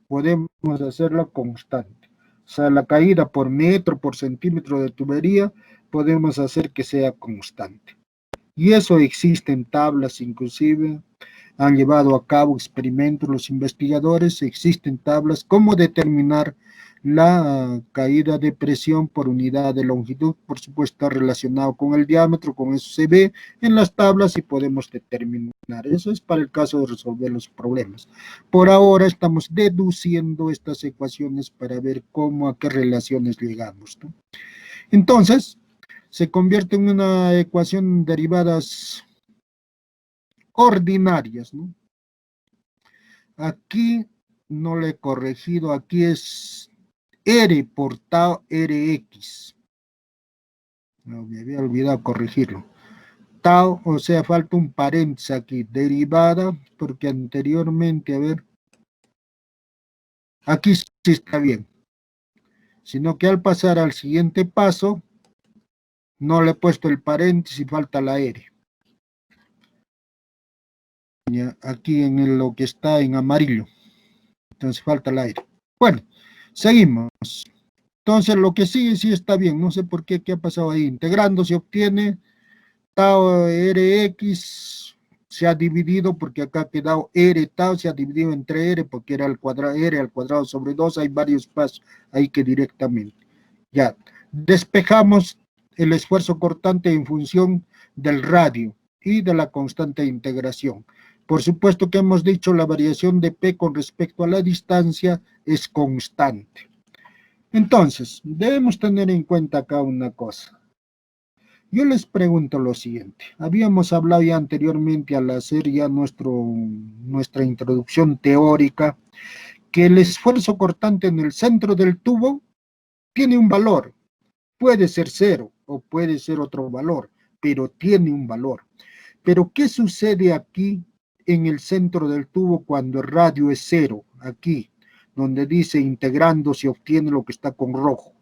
Podemos hacerla constante. O sea, la caída por metro, por centímetro de tubería, podemos hacer que sea constante. Y eso existe en tablas, inclusive han llevado a cabo experimentos los investigadores, existen tablas, cómo determinar la caída de presión por unidad de longitud, por supuesto está relacionado con el diámetro, con eso se ve en las tablas y podemos determinar. Eso es para el caso de resolver los problemas. Por ahora estamos deduciendo estas ecuaciones para ver cómo, a qué relaciones llegamos, ¿no? Entonces, se convierte en una ecuación de derivadas ordinarias, ¿no? Aquí no le he corregido, aquí es R por tau Rx. No, me había olvidado corregirlo. Tau, o sea, falta un paréntesis aquí, derivada, porque anteriormente, a ver, aquí sí está bien, sino que al pasar al siguiente paso, no le he puesto el paréntesis y falta la R. Aquí en lo que está en amarillo, entonces falta la R. Bueno, seguimos. Entonces, lo que sigue sí está bien, no sé por qué, qué ha pasado ahí. Integrando se obtiene tau Rx, se ha dividido, porque acá ha quedado R tau, se ha dividido entre R, porque era el cuadrado, R al cuadrado sobre 2, hay varios pasos ahí que directamente. Ya, despejamos el esfuerzo cortante en función del radio y de la constante de integración. Por supuesto que hemos dicho la variación de P con respecto a la distancia es constante. Entonces, debemos tener en cuenta acá una cosa. Yo les pregunto lo siguiente. Habíamos hablado ya anteriormente al hacer ya nuestra introducción teórica, que el esfuerzo cortante en el centro del tubo tiene un valor. Puede ser cero o puede ser otro valor, pero tiene un valor. Pero ¿qué sucede aquí en el centro del tubo cuando el radio es cero? Aquí, donde dice integrando se obtiene lo que está con rojo.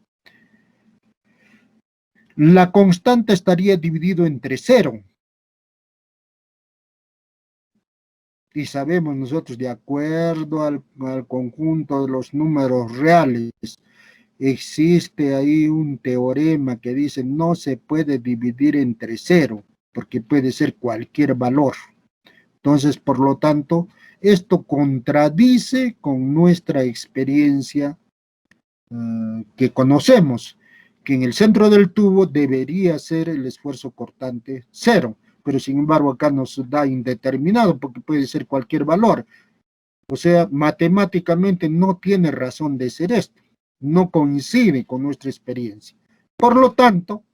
La constante estaría dividido entre cero. Y sabemos nosotros, de acuerdo al conjunto de los números reales, existe ahí un teorema que dice no se puede dividir entre cero, porque puede ser cualquier valor. Entonces, por lo tanto, esto contradice con nuestra experiencia que conocemos, que en el centro del tubo debería ser el esfuerzo cortante cero, pero sin embargo acá nos da indeterminado porque puede ser cualquier valor. O sea, matemáticamente no tiene razón de ser esto, no coincide con nuestra experiencia. Por lo tanto,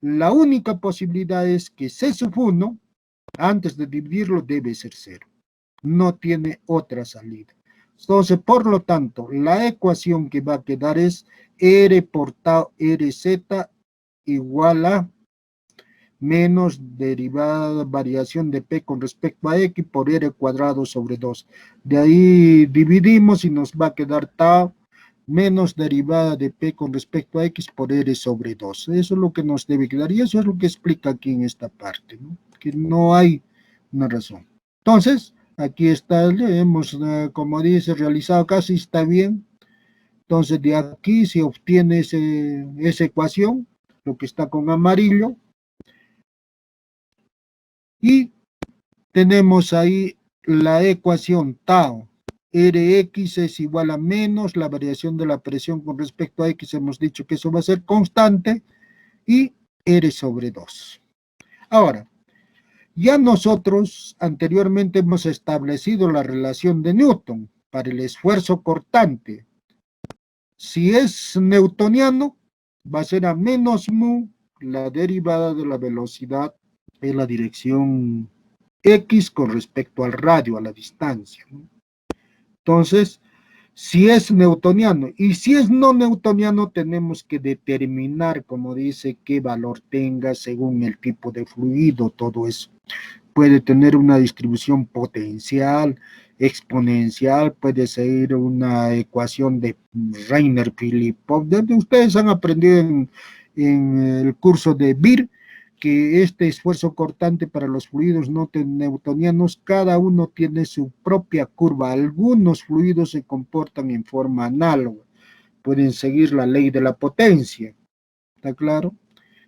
la única posibilidad es que C sub 1, antes de dividirlo, debe ser 0. No tiene otra salida. Entonces, por lo tanto, la ecuación que va a quedar es R por tau RZ igual a menos derivada variación de P con respecto a X por R cuadrado sobre 2. De ahí dividimos y nos va a quedar tau menos derivada de P con respecto a X por R sobre 2. Eso es lo que nos debe quedar y eso es lo que explica aquí en esta parte, ¿no? Que no hay una razón. Entonces, aquí está, hemos, como dice, realizado casi está bien. Entonces, de aquí se obtiene esa ecuación, lo que está con amarillo, y tenemos ahí la ecuación tau. Rx es igual a menos la variación de la presión con respecto a X, hemos dicho que eso va a ser constante, y R sobre 2. Ahora, ya nosotros anteriormente hemos establecido la relación de Newton para el esfuerzo cortante. Si es newtoniano, va a ser a menos mu la derivada de la velocidad en la dirección X con respecto al radio, a la distancia, ¿no? Entonces, si es newtoniano y si es no newtoniano, tenemos que determinar, como dice, qué valor tenga según el tipo de fluido, todo eso. Puede tener una distribución potencial, exponencial, puede ser una ecuación de Reiner-Filipov. Ustedes han aprendido en el curso de BIR que este esfuerzo cortante para los fluidos no newtonianos, cada uno tiene su propia curva. Algunos fluidos se comportan en forma análoga, pueden seguir la ley de la potencia, ¿está claro?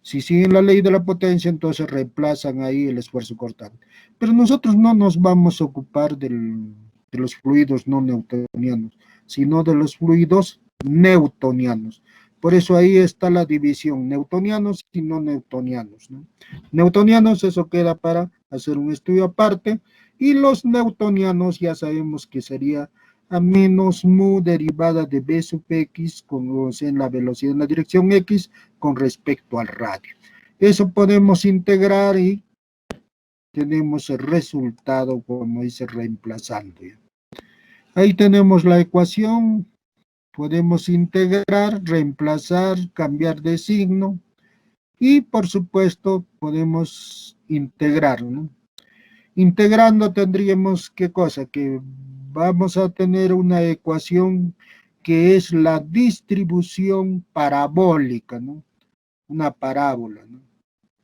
Si siguen la ley de la potencia, entonces reemplazan ahí el esfuerzo cortante. Pero nosotros no nos vamos a ocupar de los fluidos no newtonianos, sino de los fluidos newtonianos. Por eso ahí está la división, newtonianos y no newtonianos, ¿no? Newtonianos, eso queda para hacer un estudio aparte, y los newtonianos ya sabemos que sería a menos mu derivada de B sub X, como en la velocidad en la dirección X, con respecto al radio. Eso podemos integrar y tenemos el resultado, como dice, reemplazando. Ahí tenemos la ecuación, podemos integrar, reemplazar, cambiar de signo y por supuesto podemos integrar, ¿no? Integrando tendríamos, ¿qué cosa? Que vamos a tener una ecuación que es la distribución parabólica, ¿no? Una parábola, ¿no?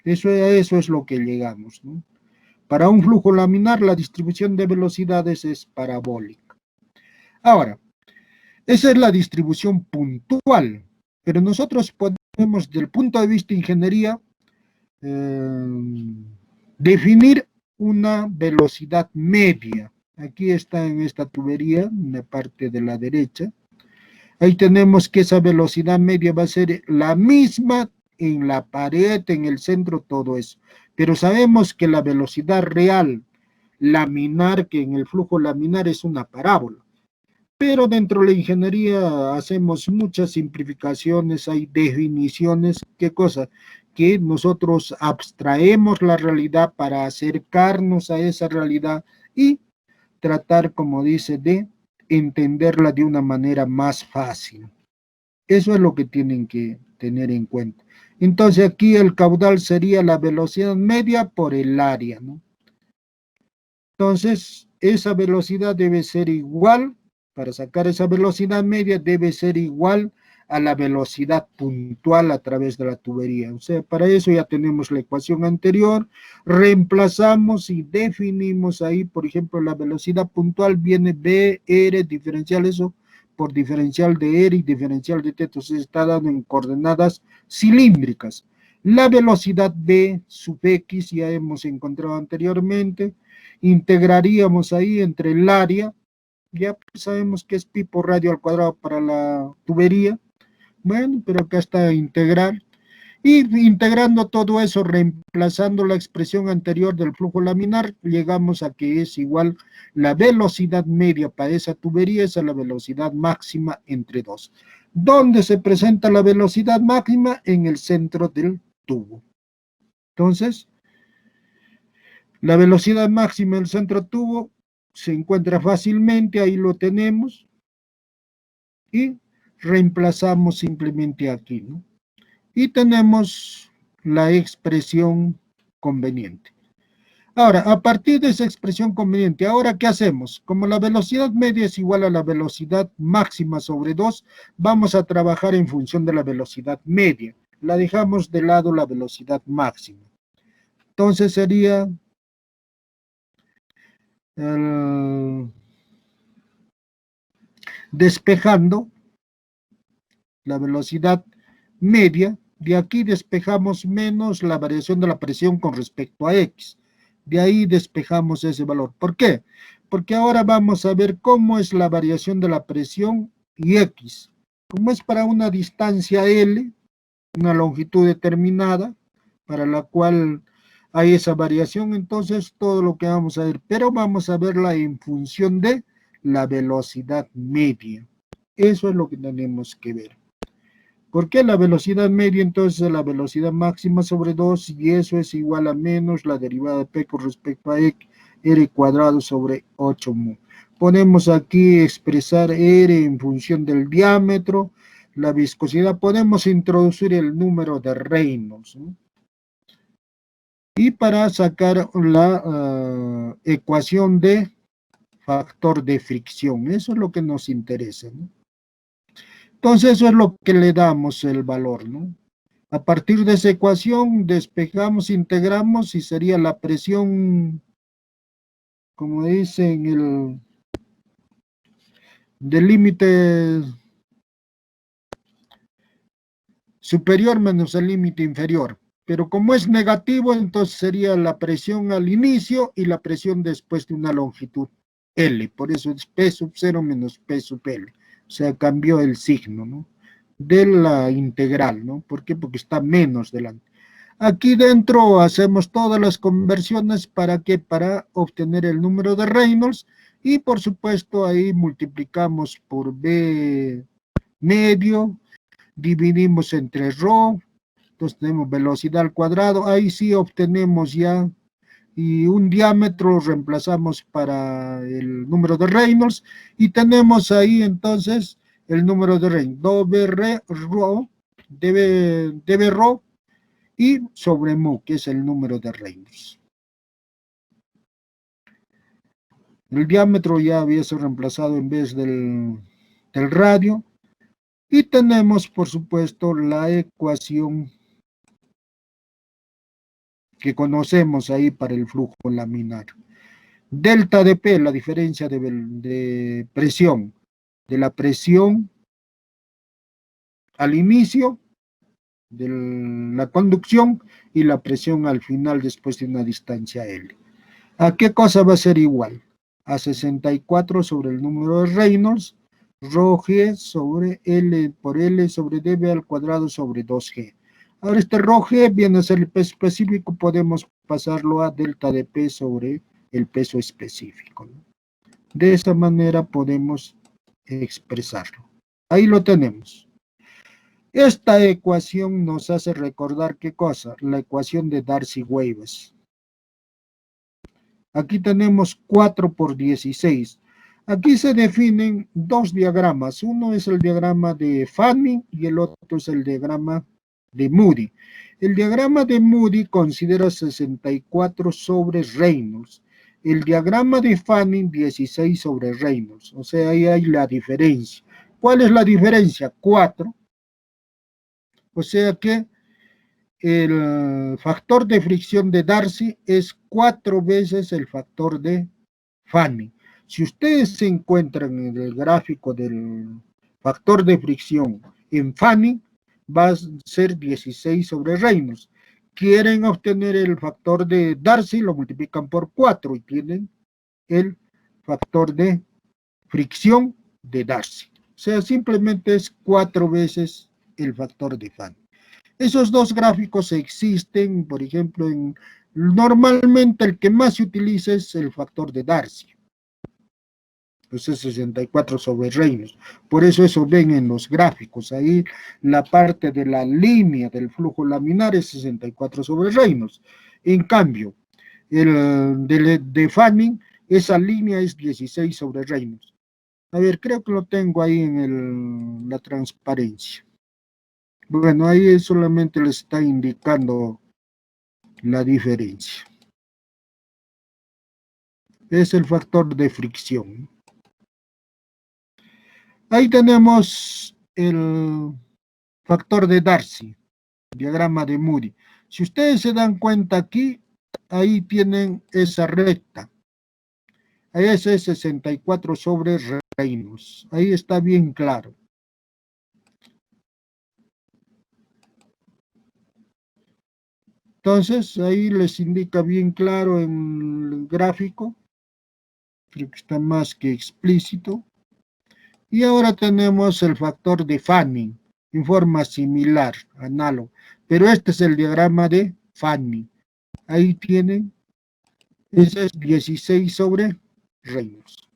Eso es lo que llegamos, ¿no? Para un flujo laminar, la distribución de velocidades es parabólica. Ahora, esa es la distribución puntual, pero nosotros podemos, desde el punto de vista de ingeniería, definir una velocidad media. Aquí está en esta tubería, en la parte de la derecha. Ahí tenemos que esa velocidad media va a ser la misma en la pared, en el centro, todo eso. Pero sabemos que la velocidad real laminar, que en el flujo laminar es una parábola. Pero dentro de la ingeniería hacemos muchas simplificaciones, hay definiciones, ¿qué cosa? Que nosotros abstraemos la realidad para acercarnos a esa realidad y tratar, como dice, de entenderla de una manera más fácil. Eso es lo que tienen que tener en cuenta. Entonces aquí el caudal sería la velocidad media por el área, ¿no? Entonces esa velocidad debe ser igual, para sacar esa velocidad media debe ser igual a la velocidad puntual a través de la tubería. O sea, para eso ya tenemos la ecuación anterior, reemplazamos y definimos ahí, por ejemplo, la velocidad puntual viene BR, diferencial eso por diferencial de R y diferencial de T, entonces está dado en coordenadas cilíndricas. La velocidad B sub X ya hemos encontrado anteriormente, integraríamos ahí entre el área, ya sabemos que es pi por radio al cuadrado para la tubería, bueno, pero acá está integral, Y integrando todo eso, reemplazando la expresión anterior del flujo laminar, llegamos a que es igual la velocidad media para esa tubería es a la velocidad máxima entre dos. ¿Dónde se presenta la velocidad máxima? En el centro del tubo. Entonces, la velocidad máxima del centro tubo se encuentra fácilmente, ahí lo tenemos, y reemplazamos simplemente aquí, ¿no? Y tenemos la expresión conveniente. Ahora, a partir de esa expresión conveniente, ¿ahora qué hacemos? Como la velocidad media es igual a la velocidad máxima sobre 2, vamos a trabajar en función de la velocidad media. La dejamos de lado la velocidad máxima. Entonces sería despejando la velocidad media, de aquí despejamos menos la variación de la presión con respecto a X. De ahí despejamos ese valor. ¿Por qué? Porque ahora vamos a ver cómo es la variación de la presión y X. Como es para una distancia L, una longitud determinada, para la cual hay esa variación, entonces todo lo que vamos a ver, pero vamos a verla en función de la velocidad media. Eso es lo que tenemos que ver. ¿Por qué la velocidad media? Entonces la velocidad máxima sobre 2 y eso es igual a menos la derivada de P con respecto a X, R cuadrado sobre 8 mu. Podemos aquí expresar R en función del diámetro, la viscosidad, podemos introducir el número de Reynolds, ¿no? Y para sacar la ecuación de factor de fricción, eso es lo que nos interesa, ¿no? Entonces eso es lo que le damos el valor, ¿no? A partir de esa ecuación despejamos, integramos y sería la presión, como dicen, el del límite superior menos el límite inferior. Pero como es negativo, entonces sería la presión al inicio y la presión después de una longitud L. Por eso es P sub 0 menos P sub L. O sea, cambió el signo, ¿no? De la integral, ¿no? ¿Por qué? Porque está menos delante. Aquí dentro hacemos todas las conversiones para que para obtener el número de Reynolds y por supuesto ahí multiplicamos por B medio, dividimos entre ρ, entonces tenemos velocidad al cuadrado, ahí sí obtenemos ya y un diámetro reemplazamos para el número de Reynolds y tenemos ahí entonces el número de Reynolds, dB ρ, dB ρ y sobre mu, que es el número de Reynolds. El diámetro ya había sido reemplazado en vez del radio. Y tenemos, por supuesto, la ecuación que conocemos ahí para el flujo laminar. Delta de P, la diferencia de presión, de la presión al inicio de la conducción y la presión al final después de una distancia L. ¿A qué cosa va a ser igual? A 64 sobre el número de Reynolds, ρg sobre L por L sobre dB al cuadrado sobre 2G. Ahora este ρg viene a ser el peso específico, podemos pasarlo a delta de P sobre el peso específico, ¿no? De esta manera podemos expresarlo. Ahí lo tenemos. Esta ecuación nos hace recordar ¿qué cosa? La ecuación de Darcy-Weibull. Aquí tenemos 4 por 16. Aquí se definen dos diagramas. Uno es el diagrama de Fanning y el otro es el diagrama de Moody. El diagrama de Moody considera 64 sobre Reynolds. El diagrama de Fanning 16 sobre Reynolds. O sea, ahí hay la diferencia. ¿Cuál es la diferencia? 4. O sea que el factor de fricción de Darcy es 4 veces el factor de Fanning. Si ustedes se encuentran en el gráfico del factor de fricción en Fanning, va a ser 16 sobre Reynolds. Quieren obtener el factor de Darcy, lo multiplican por 4 y tienen el factor de fricción de Darcy. O sea, simplemente es 4 veces el factor de Fanning. Esos dos gráficos existen, por ejemplo, normalmente el que más se utiliza es el factor de Darcy. Entonces 64 sobre Reynolds. Por eso ven en los gráficos. Ahí la parte de la línea del flujo laminar es 64 sobre Reynolds. En cambio, de Fanning, esa línea es 16 sobre Reynolds. A ver, creo que lo tengo ahí en la transparencia. Bueno, ahí solamente les está indicando la diferencia. Es el factor de fricción. Ahí tenemos el factor de Darcy, diagrama de Moody. Si ustedes se dan cuenta aquí, ahí tienen esa recta. Ahí es 64 sobre Reynolds. Ahí está bien claro. Entonces, ahí les indica bien claro en el gráfico. Creo que está más que explícito. Y ahora tenemos el factor de Fanning en forma similar, análogo. Pero este es el diagrama de Fanning. Ahí tienen, ese es 16 sobre Reynolds.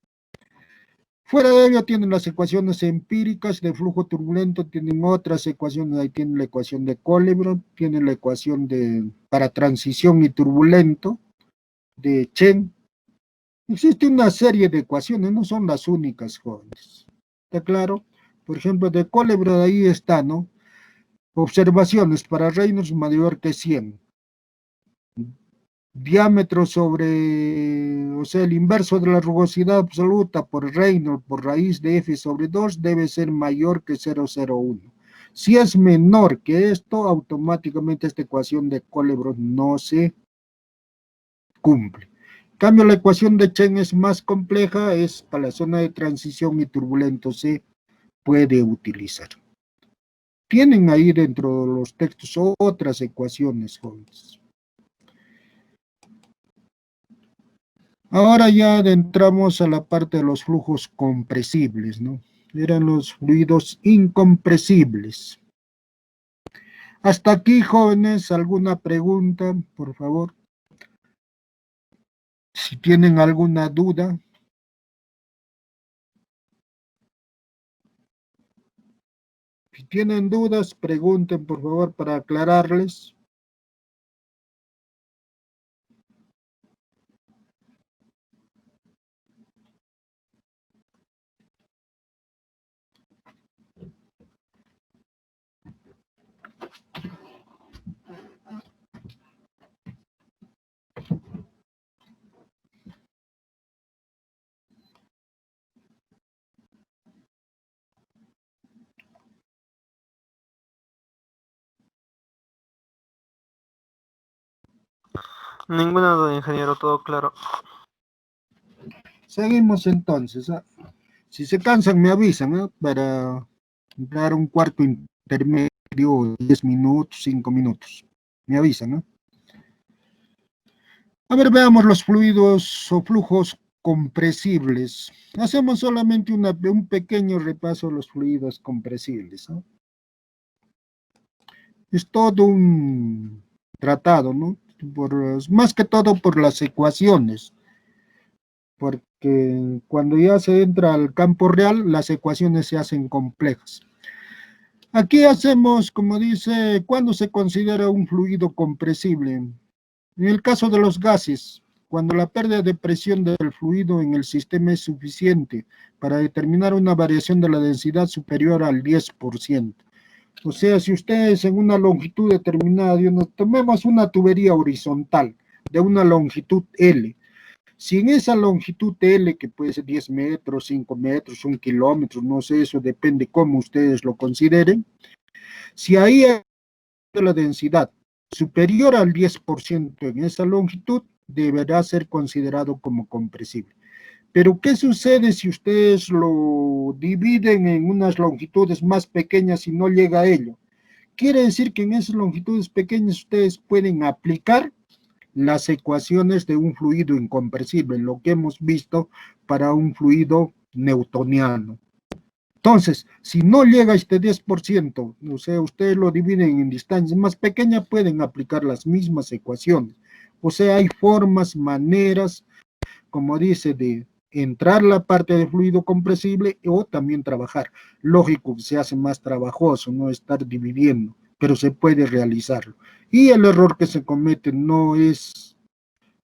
Fuera de ello tienen las ecuaciones empíricas de flujo turbulento, tienen otras ecuaciones, ahí tienen la ecuación de Colebron, tienen la ecuación para transición y turbulento de Chen. Existe una serie de ecuaciones, no son las únicas, jóvenes. ¿Está claro? Por ejemplo, de Colebron ahí está, ¿no? Observaciones para Reynolds mayor que 100. Diámetro sobre, o sea, el inverso de la rugosidad absoluta por Reynolds por raíz de F sobre 2 debe ser mayor que 0,01. Si es menor que esto, automáticamente esta ecuación de Colebron no se cumple. En cambio, la ecuación de Chen es más compleja, es para la zona de transición y turbulento se puede utilizar. Tienen ahí dentro de los textos otras ecuaciones, jóvenes. Ahora ya adentramos a la parte de los flujos compresibles, ¿no? Eran los fluidos incompresibles. Hasta aquí, jóvenes, ¿alguna pregunta, por favor? Si tienen alguna duda. Si tienen dudas, pregunten, por favor, para aclararles. Ninguna duda, ingeniero, todo claro. Seguimos entonces. Si se cansan, me avisan, ¿no? Para dar un cuarto intermedio, 10 minutos, 5 minutos. Me avisan, ¿no? A ver, veamos los fluidos o flujos compresibles. Hacemos solamente un pequeño repaso de los fluidos compresibles, ¿no? Es todo un tratado, ¿no? Más que todo por las ecuaciones, porque cuando ya se entra al campo real, las ecuaciones se hacen complejas. Aquí hacemos, como dice, ¿cuándo se considera un fluido compresible? En el caso de los gases, cuando la pérdida de presión del fluido en el sistema es suficiente para determinar una variación de la densidad superior al 10%. O sea, si ustedes en una longitud determinada, tomemos una tubería horizontal de una longitud L, si en esa longitud L, que puede ser 10 metros, 5 metros, 1 kilómetro, no sé, eso depende cómo ustedes lo consideren, si ahí hay la densidad superior al 10% en esa longitud, deberá ser considerado como compresible. Pero, ¿qué sucede si ustedes lo dividen en unas longitudes más pequeñas y no llega a ello? Quiere decir que en esas longitudes pequeñas ustedes pueden aplicar las ecuaciones de un fluido incompresible, lo que hemos visto para un fluido newtoniano. Entonces, si no llega a este 10%, o sea, ustedes lo dividen en distancias más pequeñas, pueden aplicar las mismas ecuaciones. O sea, hay formas, maneras, como dice, de entrar la parte de fluido compresible o también trabajar. Lógico que se hace más trabajoso, no estar dividiendo, pero se puede realizarlo. Y el error que se comete no es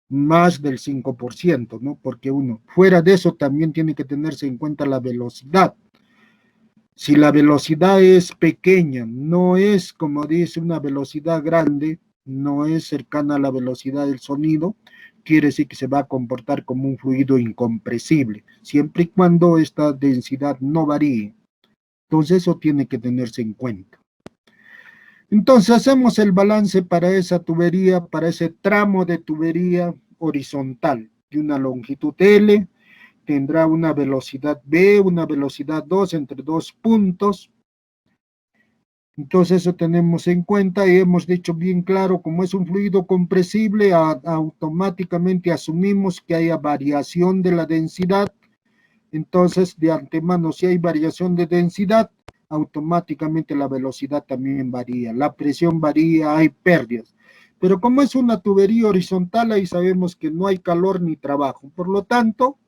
más del 5%, ¿no? Porque uno, fuera de eso, también tiene que tenerse en cuenta la velocidad. Si la velocidad es pequeña, no es, como dice, una velocidad grande, no es cercana a la velocidad del sonido, quiere decir que se va a comportar como un fluido incompresible, siempre y cuando esta densidad no varíe. Entonces eso tiene que tenerse en cuenta. Entonces hacemos el balance para esa tubería, para ese tramo de tubería horizontal de una longitud L, tendrá una velocidad B, una velocidad 2 entre dos puntos. Entonces eso tenemos en cuenta y hemos dicho bien claro, como es un fluido compresible, automáticamente asumimos que haya variación de la densidad. Entonces, de antemano, si hay variación de densidad, automáticamente la velocidad también varía, la presión varía, hay pérdidas. Pero como es una tubería horizontal, ahí sabemos que no hay calor ni trabajo. Por lo tanto,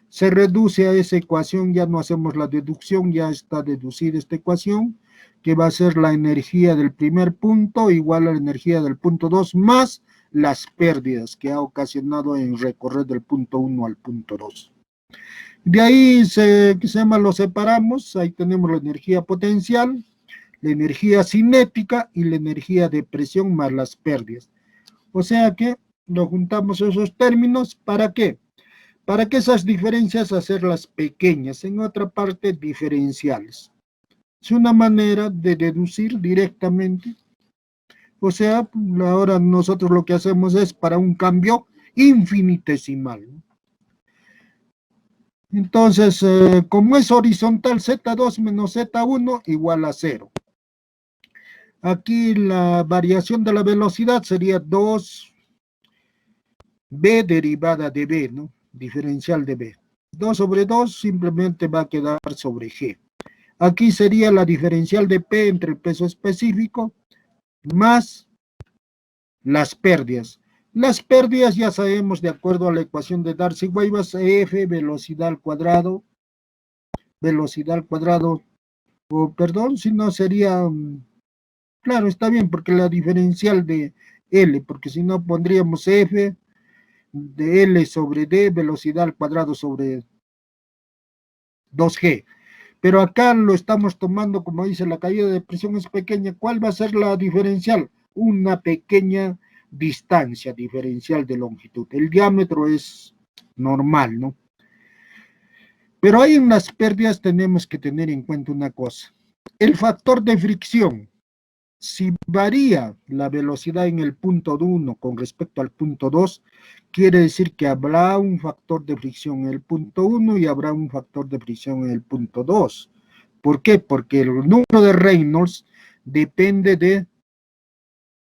se reduce a esa ecuación, ya no hacemos la deducción, ya está deducida esta ecuación, que va a ser la energía del primer punto igual a la energía del punto 2 más las pérdidas que ha ocasionado en recorrer del punto 1 al punto 2. De ahí lo separamos, ahí tenemos la energía potencial, la energía cinética y la energía de presión más las pérdidas. O sea que lo juntamos esos términos, ¿para qué? Para que esas diferencias hacerlas pequeñas, en otra parte diferenciales. Es una manera de deducir directamente. O sea, ahora nosotros lo que hacemos es para un cambio infinitesimal. Entonces, como es horizontal, Z2 menos Z1 igual a 0. Aquí la variación de la velocidad sería 2B derivada de B, ¿no? Diferencial de B. 2 sobre 2 simplemente va a quedar sobre G. Aquí sería la diferencial de P entre el peso específico más las pérdidas. Las pérdidas ya sabemos, de acuerdo a la ecuación de Darcy-Weisbach, F velocidad al cuadrado, o perdón, si no sería, claro, está bien, porque la diferencial de L, porque si no pondríamos F de L sobre D, velocidad al cuadrado sobre 2G. Pero acá lo estamos tomando, como dice, la caída de presión es pequeña. ¿Cuál va a ser la diferencial? Una pequeña distancia diferencial de longitud. El diámetro es normal, ¿no? Pero ahí en las pérdidas tenemos que tener en cuenta una cosa. El factor de fricción, si varía la velocidad en el punto 1 con respecto al punto 2, quiere decir que habrá un factor de fricción en el punto 1 y habrá un factor de fricción en el punto 2. ¿Por qué? Porque el número de Reynolds depende de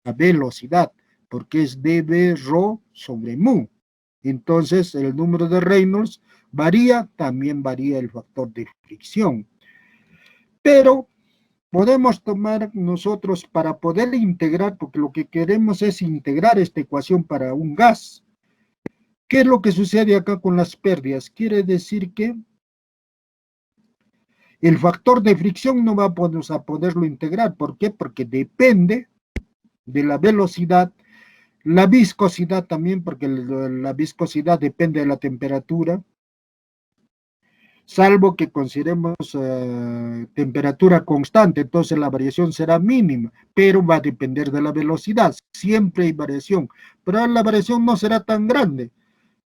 la velocidad, porque es dB rho sobre mu. Entonces, el número de Reynolds varía, también varía el factor de fricción. Pero podemos tomar nosotros para poder integrar, porque lo que queremos es integrar esta ecuación para un gas. ¿Qué es lo que sucede acá con las pérdidas? Quiere decir que el factor de fricción no vamos a poderlo integrar. ¿Por qué? Porque depende de la velocidad, la viscosidad también, porque la viscosidad depende de la temperatura, salvo que consideremos temperatura constante, entonces la variación será mínima, pero va a depender de la velocidad, siempre hay variación, pero la variación no será tan grande.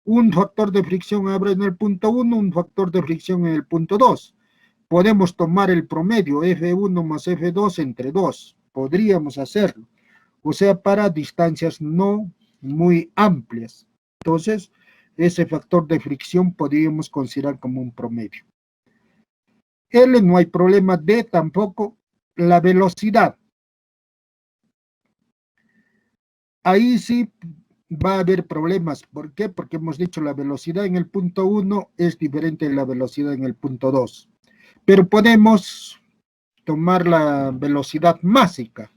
Un factor de fricción habrá en el punto 1, un factor de fricción en el punto 2. Podemos tomar el promedio F1 más F2 entre 2, podríamos hacerlo, o sea, para distancias no muy amplias. Entonces, ese factor de fricción podríamos considerar como un promedio. L no hay problema, D tampoco. La velocidad. Ahí sí va a haber problemas. ¿Por qué? Porque hemos dicho la velocidad en el punto 1 es diferente de la velocidad en el punto 2. Pero podemos tomar la velocidad másica.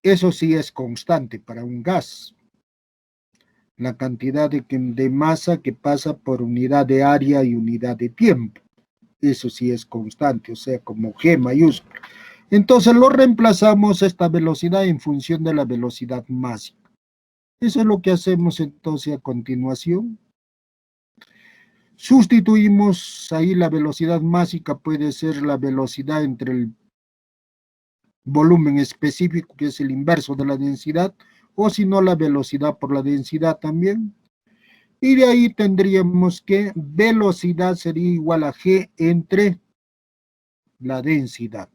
Eso sí es constante para un gas. La cantidad de masa que pasa por unidad de área y unidad de tiempo. Eso sí es constante, o sea, como G mayúscula. Entonces lo reemplazamos esta velocidad en función de la velocidad másica. Eso es lo que hacemos entonces a continuación. Sustituimos ahí la velocidad másica, puede ser la velocidad entre el volumen específico, que es el inverso de la densidad, o si no la velocidad por la densidad también. Y de ahí tendríamos que velocidad sería igual a G entre la densidad.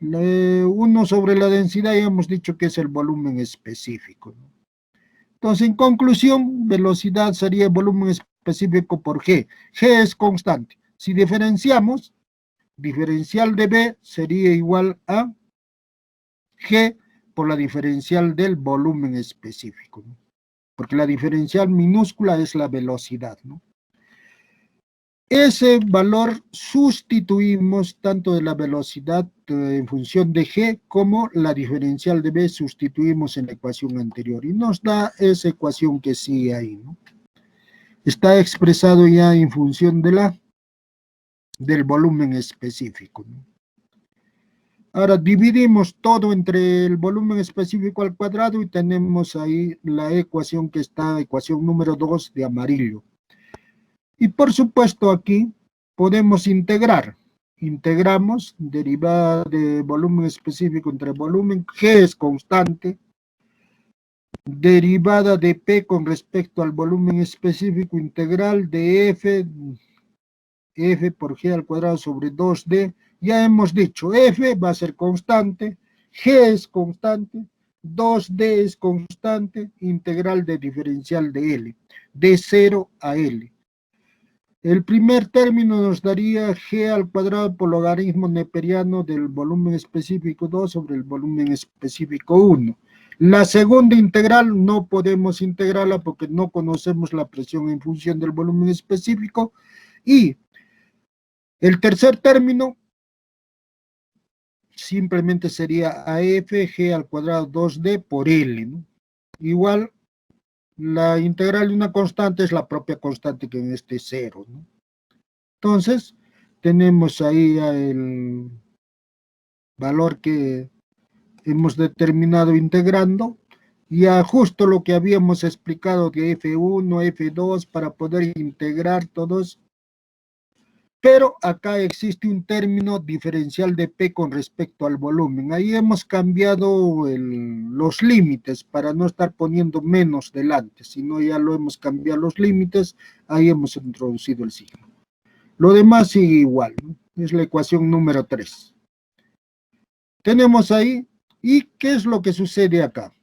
1 sobre la densidad ya hemos dicho que es el volumen específico, ¿no? Entonces, en conclusión, velocidad sería volumen específico por G. G es constante. Si diferenciamos, diferencial de B sería igual a G por la diferencial del volumen específico, ¿no? Porque la diferencial minúscula es la velocidad, ¿no? Ese valor sustituimos tanto de la velocidad en función de G como la diferencial de B sustituimos en la ecuación anterior y nos da esa ecuación que sigue ahí, ¿no? Está expresado ya en función de del volumen específico, ¿no? Ahora dividimos todo entre el volumen específico al cuadrado y tenemos ahí la ecuación que está, ecuación número 2 de amarillo. Y por supuesto aquí podemos integrar. Integramos derivada de volumen específico entre volumen, G es constante, derivada de P con respecto al volumen específico integral de F por G al cuadrado sobre 2D. Ya hemos dicho, F va a ser constante, G es constante, 2D es constante, integral de diferencial de L, de 0 a L. El primer término nos daría G al cuadrado por logaritmo neperiano del volumen específico 2 sobre el volumen específico 1. La segunda integral no podemos integrarla porque no conocemos la presión en función del volumen específico. Y el tercer término simplemente sería AF G al cuadrado 2D por L, ¿no? Igual, la integral de una constante es la propia constante que en este es 0, ¿no? Entonces, tenemos ahí el valor que hemos determinado integrando, ya justo lo que habíamos explicado de F1, F2, para poder integrar todos, pero acá existe un término diferencial de P con respecto al volumen. Ahí hemos cambiado los límites para no estar poniendo menos delante, sino ya lo hemos cambiado los límites, ahí hemos introducido el signo. Lo demás sigue igual, ¿no? Es la ecuación número 3. Tenemos ahí, ¿y qué es lo que sucede acá?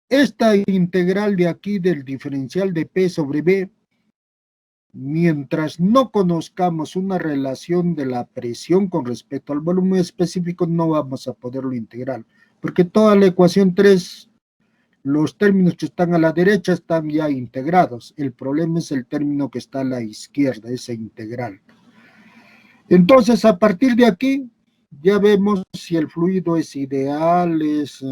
Esta integral de aquí del diferencial de P sobre B, mientras no conozcamos una relación de la presión con respecto al volumen específico, no vamos a poderlo integrar, porque toda la ecuación 3, los términos que están a la derecha están ya integrados. El problema es el término que está a la izquierda, esa integral. Entonces, a partir de aquí, ya vemos si el fluido es ideal, es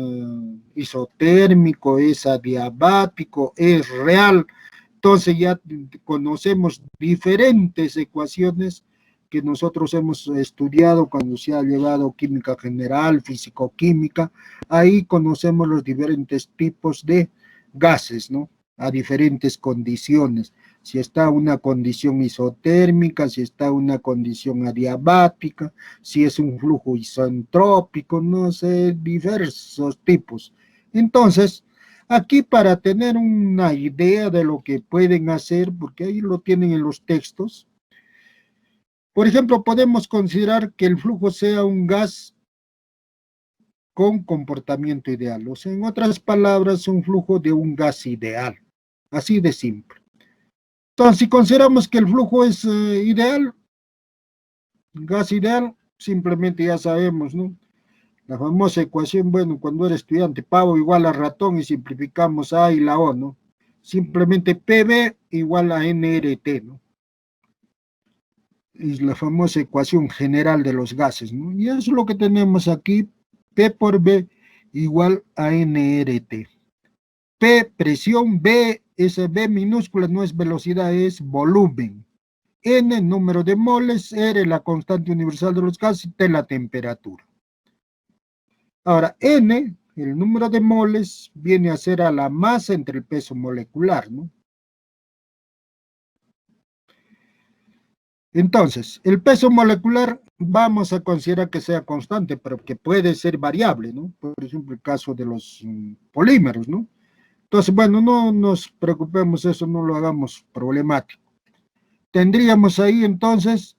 isotérmico, es adiabático, es real. Entonces ya conocemos diferentes ecuaciones que nosotros hemos estudiado cuando se ha llevado química general, físico-química. Ahí conocemos los diferentes tipos de gases, ¿no? A diferentes condiciones. Si está una condición isotérmica, si está una condición adiabática, si es un flujo isentrópico, no sé, diversos tipos. Entonces, aquí para tener una idea de lo que pueden hacer, porque ahí lo tienen en los textos, por ejemplo, podemos considerar que el flujo sea un gas con comportamiento ideal, o sea, en otras palabras, un flujo de un gas ideal, así de simple. Entonces, si consideramos que el flujo es ideal, gas ideal, simplemente ya sabemos, ¿no? La famosa ecuación, bueno, cuando era estudiante, pavo igual a ratón y simplificamos A y la O, ¿no? Simplemente PV igual a NRT, ¿no? es la famosa ecuación general de los gases, ¿no? Y eso es lo que tenemos aquí, P por B igual a nRT. P, presión, B, esa B minúscula no es velocidad, es volumen. N, número de moles, R, la constante universal de los gases, T, la temperatura. Ahora, N, el número de moles, viene a ser a la masa entre el peso molecular, ¿no? Entonces, el peso molecular vamos a considerar que sea constante, pero que puede ser variable, ¿no? Por ejemplo, el caso de los polímeros, ¿no? Entonces, bueno, no nos preocupemos, eso no lo hagamos problemático. Tendríamos ahí entonces,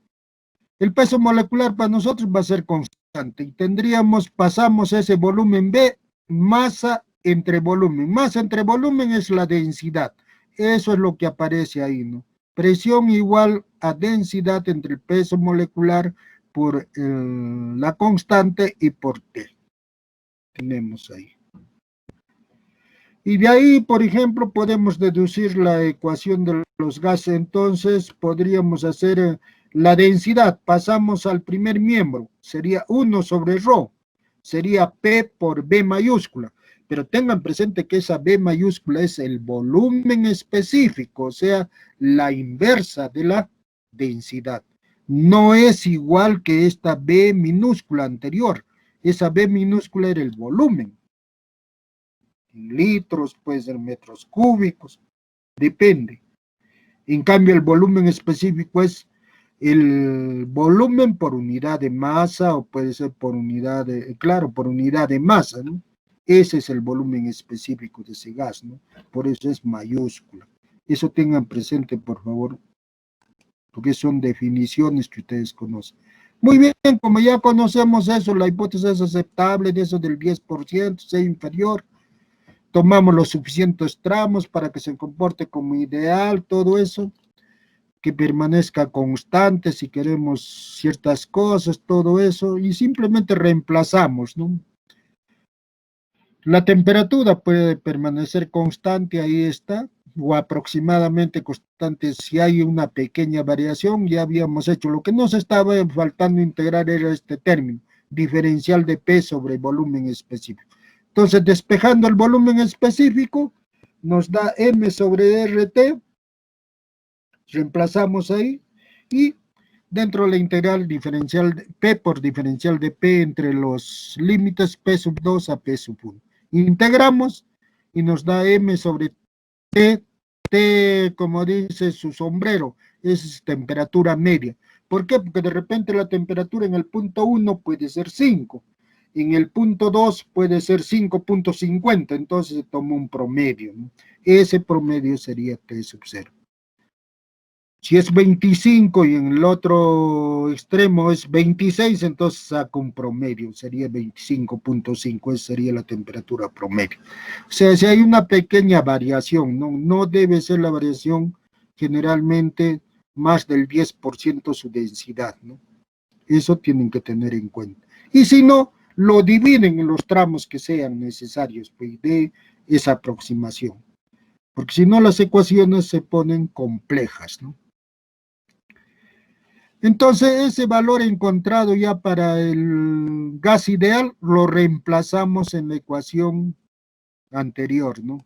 el peso molecular para nosotros va a ser constante y tendríamos, pasamos ese volumen B, masa entre volumen. Masa entre volumen es la densidad. Eso es lo que aparece ahí, ¿no? Presión igual a densidad entre el peso molecular por la constante y por T. Tenemos ahí. Y de ahí, por ejemplo, podemos deducir la ecuación de los gases. Entonces, podríamos hacer la densidad. Pasamos al primer miembro. Sería 1 sobre ρ. Sería P por B mayúscula. Pero tengan presente que esa B mayúscula es el volumen específico, o sea, la inversa de la densidad. No es igual que esta B minúscula anterior. Esa B minúscula era el volumen. En litros, puede ser metros cúbicos, depende. En cambio, el volumen específico es el volumen por unidad de masa o puede ser por unidad de, claro, por unidad de masa, ¿no? Ese es el volumen específico de ese gas, ¿no? Por eso es mayúscula. Eso tengan presente, por favor, porque son definiciones que ustedes conocen. Muy bien, como ya conocemos eso, la hipótesis es aceptable de eso del 10%, sea inferior, tomamos los suficientes tramos para que se comporte como ideal, todo eso, que permanezca constante si queremos ciertas cosas, todo eso, y simplemente reemplazamos, ¿no? La temperatura puede permanecer constante, ahí está, o aproximadamente constante si hay una pequeña variación, ya habíamos hecho, lo que nos estaba faltando integrar era este término, diferencial de P sobre volumen específico. Entonces, despejando el volumen específico, nos da M sobre RT, reemplazamos ahí, y dentro de la integral diferencial de P por diferencial de P entre los límites P sub 2 a P sub 1. Integramos y nos da M sobre T, T, como dice su sombrero, es temperatura media. ¿Por qué? Porque de repente la temperatura en el punto 1 puede ser 5, en el punto 2 puede ser 5.50, entonces se toma un promedio, ¿no? Ese promedio sería T sub 0. Si es 25 y en el otro extremo es 26, entonces saca un promedio, sería 25.5, esa sería la temperatura promedio. O sea, si hay una pequeña variación, no debe ser la variación generalmente más del 10% su densidad, ¿no? Eso tienen que tener en cuenta. Y si no, lo dividen en los tramos que sean necesarios, pues, de esa aproximación. Porque si no, las ecuaciones se ponen complejas, ¿no? Entonces, ese valor encontrado ya para el gas ideal lo reemplazamos en la ecuación anterior, ¿no?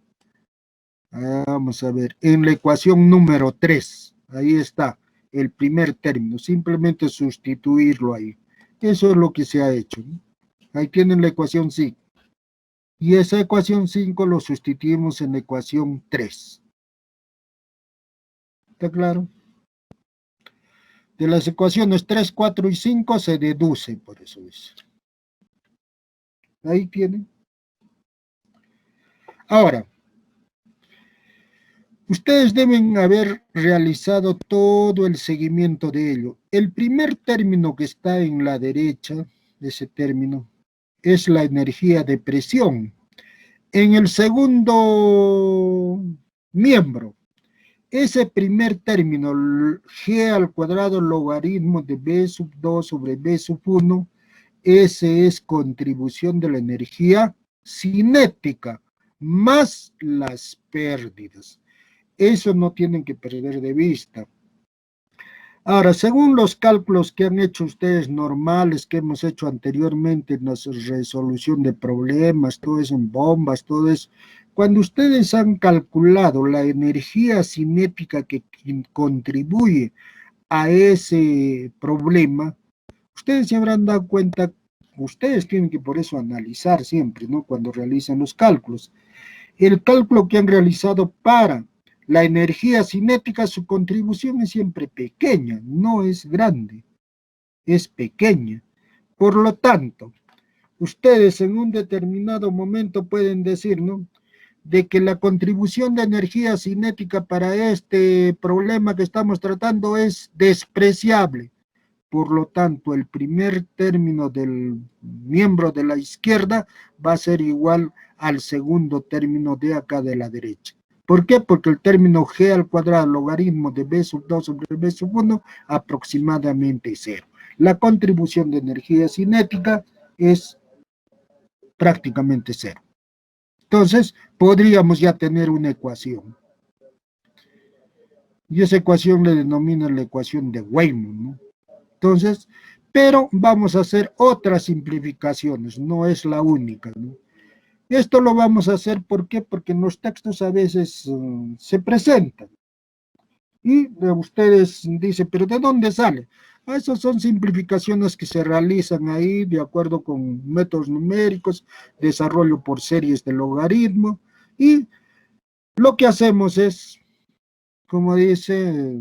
Vamos a ver, en la ecuación número 3, ahí está el primer término, simplemente sustituirlo ahí. Eso es lo que se ha hecho, ¿no? Ahí tienen la ecuación 5. Y esa ecuación 5 lo sustituimos en la ecuación 3. ¿Está claro? De las ecuaciones 3, 4 y 5 se deduce, por eso es. Ahí tienen. Ahora, ustedes deben haber realizado todo el seguimiento de ello. El primer término que está en la derecha, ese término, es la energía de presión. En el segundo miembro, ese primer término, G al cuadrado logaritmo de B sub 2 sobre B sub 1, ese es contribución de la energía cinética, más las pérdidas. Eso no tienen que perder de vista. Ahora, según los cálculos que han hecho ustedes normales, que hemos hecho anteriormente en la resolución de problemas, todo eso en bombas, todo eso, cuando ustedes han calculado la energía cinética que contribuye a ese problema, ustedes se habrán dado cuenta, ustedes tienen que por eso analizar siempre, ¿no? Cuando realizan los cálculos. El cálculo que han realizado para la energía cinética, su contribución es siempre pequeña, no es grande, es pequeña. Por lo tanto, ustedes en un determinado momento pueden decir, ¿no?, de que la contribución de energía cinética para este problema que estamos tratando es despreciable. Por lo tanto, el primer término del miembro de la izquierda va a ser igual al segundo término de acá de la derecha. ¿Por qué? Porque el término g al cuadrado logaritmo de b sub 2 sobre b sub 1 aproximadamente cero. La contribución de energía cinética es prácticamente cero. Entonces, podríamos ya tener una ecuación. Y esa ecuación le denominan la ecuación de Weyman, ¿no? Entonces, pero vamos a hacer otras simplificaciones, no es la única, ¿no? Esto lo vamos a hacer, ¿por qué? Porque en los textos a veces se presentan. Y ustedes dicen, ¿pero de dónde sale? Esas son simplificaciones que se realizan ahí de acuerdo con métodos numéricos, desarrollo por series de logaritmo, y lo que hacemos es, como dice,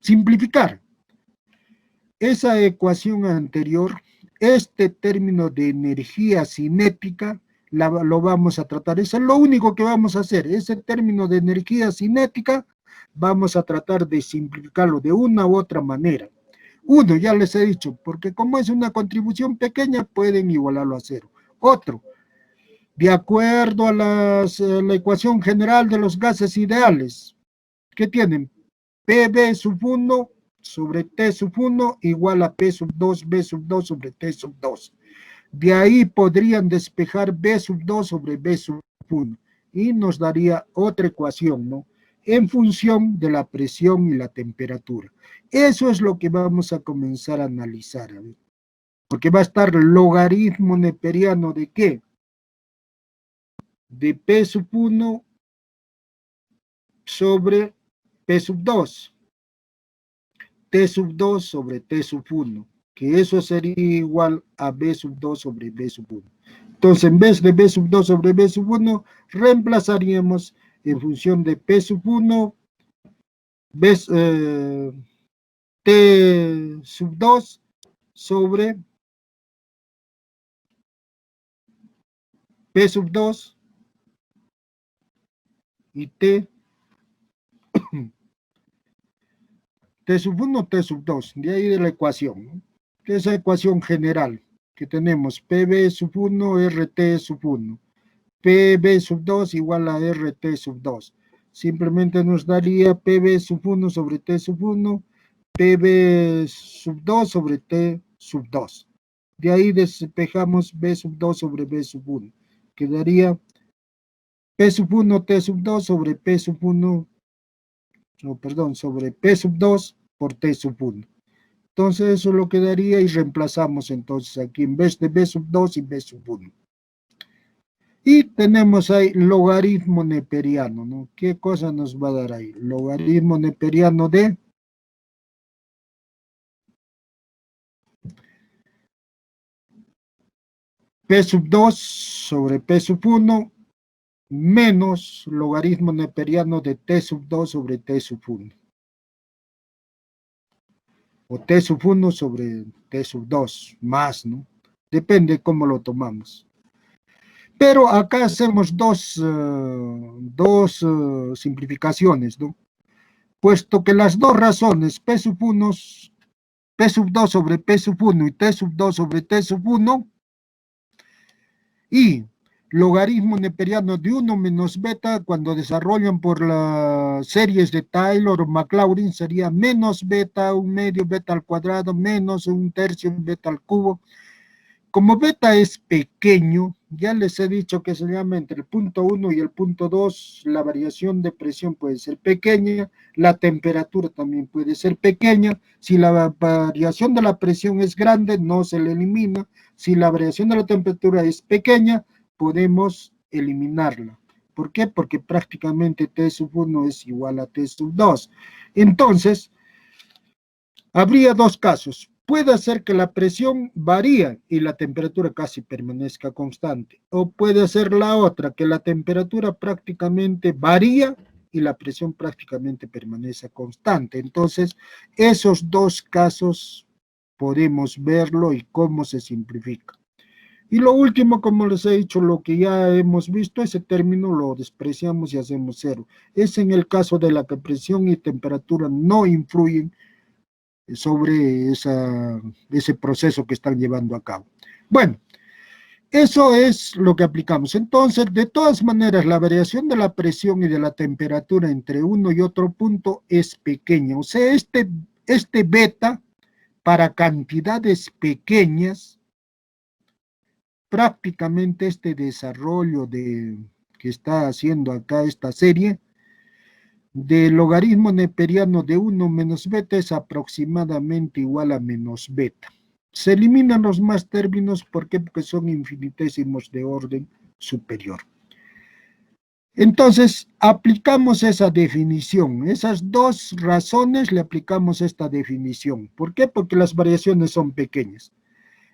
simplificar esa ecuación anterior. Este término de energía cinética lo vamos a tratar. Eso es lo único que vamos a hacer. Ese término de energía cinética vamos a tratar de simplificarlo de una u otra manera. Uno, ya les he dicho, porque como es una contribución pequeña, pueden igualarlo a cero. Otro, de acuerdo a la ecuación general de los gases ideales, ¿qué tienen? PB sub 1 sobre T sub 1 igual a P sub 2, B sub 2 sobre T sub 2. De ahí podrían despejar B sub 2 sobre B sub 1 y nos daría otra ecuación, ¿no?, en función de la presión y la temperatura. Eso es lo que vamos a comenzar a analizar, porque va a estar logaritmo neperiano de ¿qué? De P sub 1 sobre P sub 2. T sub 2 sobre T sub 1, que eso sería igual a B sub 2 sobre B sub 1. Entonces, en vez de B sub 2 sobre B sub 1, reemplazaríamos en función de P sub 1, T sub 2 sobre P sub 2 y T sub 1, T sub 2, de ahí de la ecuación, ¿no?, esa ecuación general que tenemos, PB sub 1, RT sub 1, PB sub 2 igual a RT sub 2. Simplemente nos daría PB sub 1 sobre T sub 1, PB sub 2 sobre T sub 2. De ahí despejamos B sub 2 sobre B sub 1. Quedaría P sub 1 T sub 2 sobre P sub 1, no, perdón, sobre P sub 2 por T sub 1. Entonces eso lo quedaría y reemplazamos entonces aquí en vez de B sub 2 y B sub 1. Y tenemos ahí logaritmo neperiano, ¿no? ¿Qué cosa nos va a dar ahí? Logaritmo neperiano de P sub 2 sobre P sub 1 menos logaritmo neperiano de T sub 2 sobre T sub 1. O T sub 1 sobre T sub 2, más, ¿no? Depende cómo lo tomamos. Pero acá hacemos dos simplificaciones, ¿no? Puesto que las dos razones, P sub 1, P sub 2 sobre P sub 1 y T sub 2 sobre T sub 1, y logaritmo neperiano de 1 menos beta, cuando desarrollan por las series de Taylor o Maclaurin, sería menos beta, un medio beta al cuadrado, menos un tercio beta al cubo. como beta es pequeño, ya les he dicho que se llama entre el punto 1 y el punto 2, la variación de presión puede ser pequeña, la temperatura también puede ser pequeña. Si la variación de la presión es grande, no se le elimina. Si la variación de la temperatura es pequeña, podemos eliminarla. ¿Por qué? Porque prácticamente T sub 1 es igual a T sub 2. Entonces, habría dos casos. Puede ser que la presión varíe y la temperatura casi permanezca constante. O puede ser la otra, que la temperatura prácticamente varía y la presión prácticamente permanece constante. Entonces, esos dos casos podemos verlo y cómo se simplifica. Y lo último, como les he dicho, lo que ya hemos visto, ese término lo despreciamos y hacemos cero. Es en el caso de la que presión y temperatura no influyen sobre ese proceso que están llevando a cabo. Bueno, eso es lo que aplicamos. Entonces, de todas maneras, la variación de la presión y de la temperatura entre uno y otro punto es pequeña. O sea, este beta para cantidades pequeñas, prácticamente este desarrollo que está haciendo acá esta serie, del logaritmo neperiano de 1 menos beta es aproximadamente igual a menos beta. Se eliminan los más términos, ¿por qué? Porque son infinitésimos de orden superior. Entonces, aplicamos esa definición. Esas dos razones le aplicamos esta definición. ¿Por qué? Porque las variaciones son pequeñas.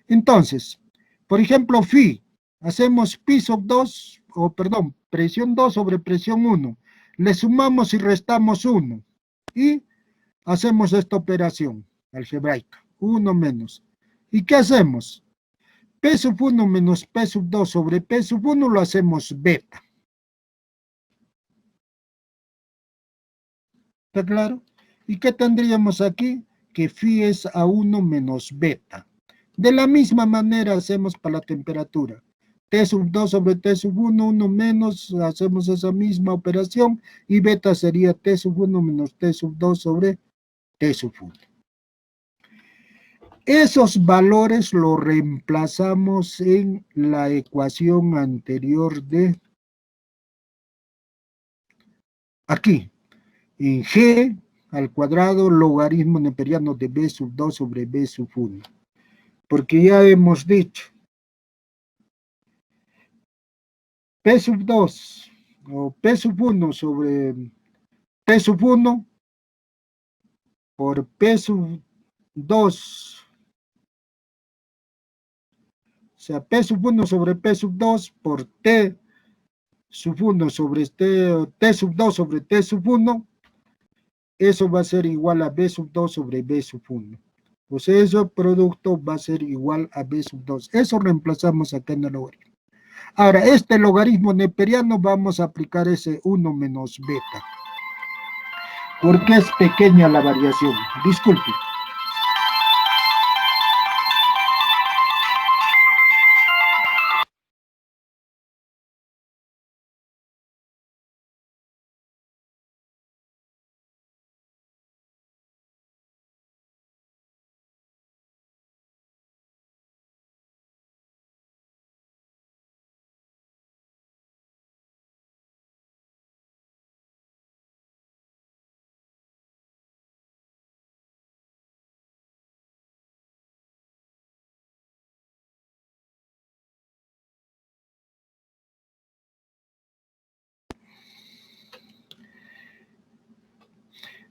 Entonces, por ejemplo, phi, hacemos pi sub 2, o perdón, presión 2 sobre presión 1. Le sumamos y restamos 1. Y hacemos esta operación algebraica, 1 menos. ¿Y qué hacemos? P sub 1 menos P sub 2 sobre P sub 1 lo hacemos beta. ¿Está claro? ¿Y qué tendríamos aquí? Que phi es a 1 menos beta. De la misma manera hacemos para la temperatura. T sub 2 sobre T sub 1, 1 menos, hacemos esa misma operación y beta sería T sub 1 menos T sub 2 sobre T sub 1. Esos valores los reemplazamos en la ecuación anterior de aquí, en G al cuadrado logaritmo neperiano de B sub 2 sobre B sub 1. Porque ya hemos dicho, P sub 2 o P sub 1 sobre P sub 1 por P sub 2, o sea, P sub 1 sobre P sub 2 por T sub 1 sobre T sub 2 sobre T sub 1, eso va a ser igual a B sub 2 sobre B sub 1. O sea, ese producto va a ser igual a B sub 2. Eso reemplazamos acá en el logaritmo. Ahora, este logaritmo neperiano vamos a aplicar ese 1 menos beta. Porque es pequeña la variación. Disculpe.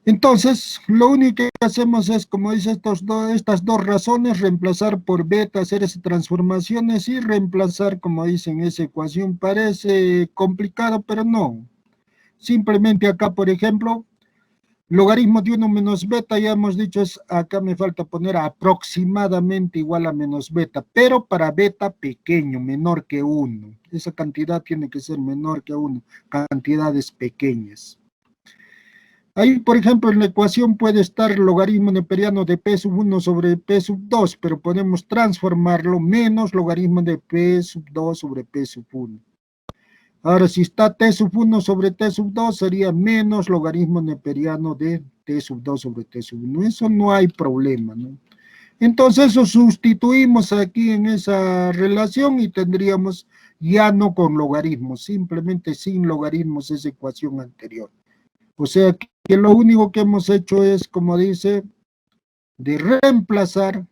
Entonces, lo único que hacemos es, como dice estas dos razones, reemplazar por beta, hacer esas transformaciones y reemplazar, como dicen, esa ecuación. Parece complicado, pero no. Simplemente acá, por ejemplo, logaritmo de 1 menos beta, ya hemos dicho, acá me falta poner aproximadamente igual a menos beta, pero para beta pequeño, menor que 1. Esa cantidad tiene que ser menor que 1, cantidades pequeñas. Ahí, por ejemplo, en la ecuación puede estar logaritmo neperiano de P sub 1 sobre P sub 2, pero podemos transformarlo menos logaritmo de P sub 2 sobre P sub 1. Ahora, si está T sub 1 sobre T sub 2, sería menos logaritmo neperiano de T sub 2 sobre T sub 1. Eso no hay problema, ¿no? Entonces eso sustituimos aquí en esa relación y tendríamos ya no con logaritmos, simplemente sin logaritmos esa ecuación anterior. O sea que lo único que hemos hecho es, como dice, de reemplazar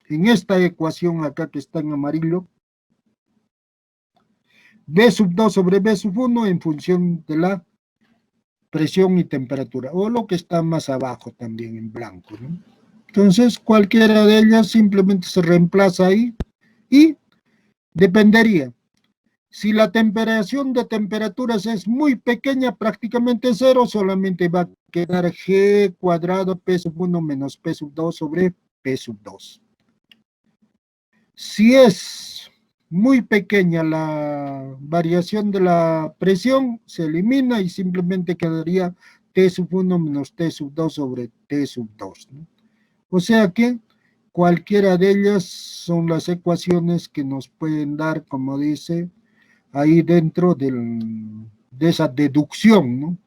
en esta ecuación acá que está en amarillo, B sub 2 sobre B sub 1 en función de la presión y temperatura, o lo que está más abajo también en blanco, ¿no? Entonces, cualquiera de ellas simplemente se reemplaza ahí y dependería. Si la temperación de temperaturas es muy pequeña, prácticamente cero, solamente va a quedar G cuadrado P sub 1 menos P sub 2 sobre P sub 2. Si es muy pequeña la variación de la presión, se elimina y simplemente quedaría T sub 1 menos T sub 2 sobre T sub 2, ¿no? O sea que cualquiera de ellas son las ecuaciones que nos pueden dar, como dice, ahí dentro de esa deducción, ¿no?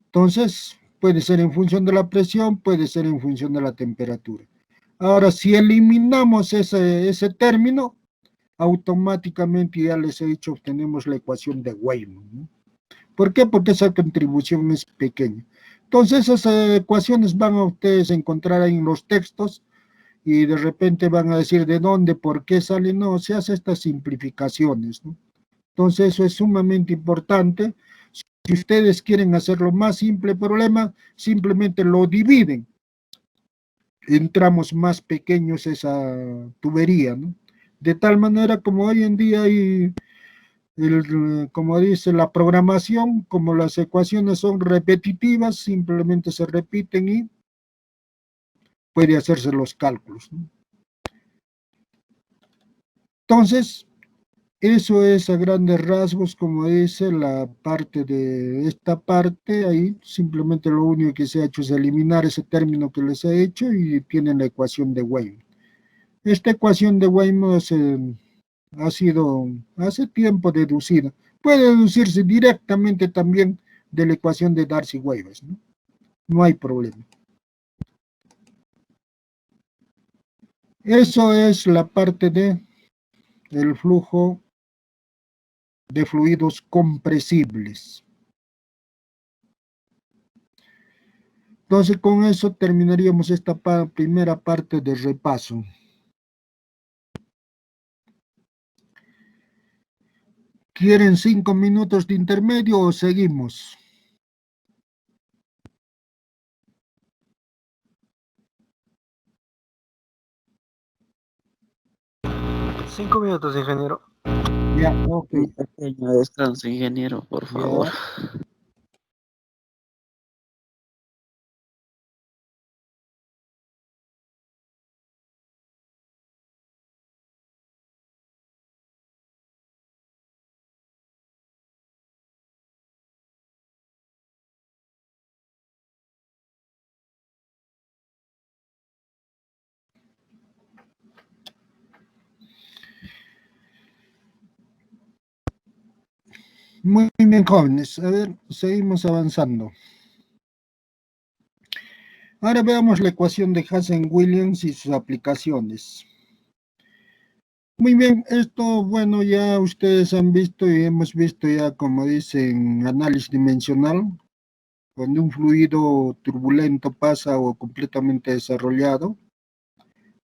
Entonces, puede ser en función de la presión, puede ser en función de la temperatura. Ahora, si eliminamos ese término, automáticamente ya les he dicho, obtenemos la ecuación de Weymouth, ¿no? ¿Por qué? Porque esa contribución es pequeña. Entonces, esas ecuaciones van a ustedes encontrar ahí en los textos y de repente van a decir de dónde, por qué sale. No, se hace estas simplificaciones, ¿no? Entonces, eso es sumamente importante. Si ustedes quieren hacerlo más simple el problema, simplemente lo dividen en tramos más pequeños esa tubería, ¿no? De tal manera como hoy en día hay, como dice la programación, como las ecuaciones son repetitivas, simplemente se repiten y puede hacerse los cálculos, ¿no? Entonces, eso es a grandes rasgos, como dice la parte de esta parte, ahí simplemente lo único que se ha hecho es eliminar ese término que les he hecho y tienen la ecuación de Weymouth. Esta ecuación de Weymouth ha sido hace tiempo deducida. Puede deducirse directamente también de la ecuación de Darcy-Weisbach, ¿no? No hay problema. Eso es la parte de el flujo de fluidos compresibles. Entonces, con eso terminaríamos esta primera parte de repaso. ¿Quieren 5 minutos de intermedio o seguimos? 5 minutos, ingeniero. Ya, ok. Un pequeño descanso, ingeniero, por favor. Ya. Muy bien, jóvenes. A ver, seguimos avanzando. Ahora veamos la ecuación de Hazen-Williams y sus aplicaciones. Muy bien, esto, bueno, ya ustedes han visto y hemos visto ya, como dicen, análisis dimensional, cuando un fluido turbulento pasa o completamente desarrollado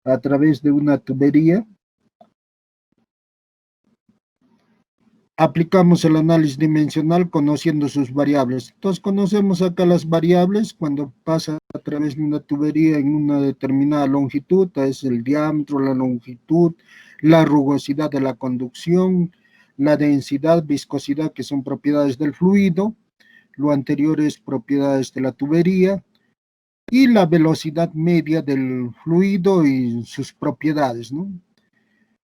a través de una tubería. Aplicamos el análisis dimensional conociendo sus variables. Entonces conocemos acá las variables cuando pasa a través de una tubería en una determinada longitud, es el diámetro, la longitud, la rugosidad de la conducción, la densidad, viscosidad, que son propiedades del fluido, lo anterior es propiedades de la tubería, y la velocidad media del fluido y sus propiedades, ¿no?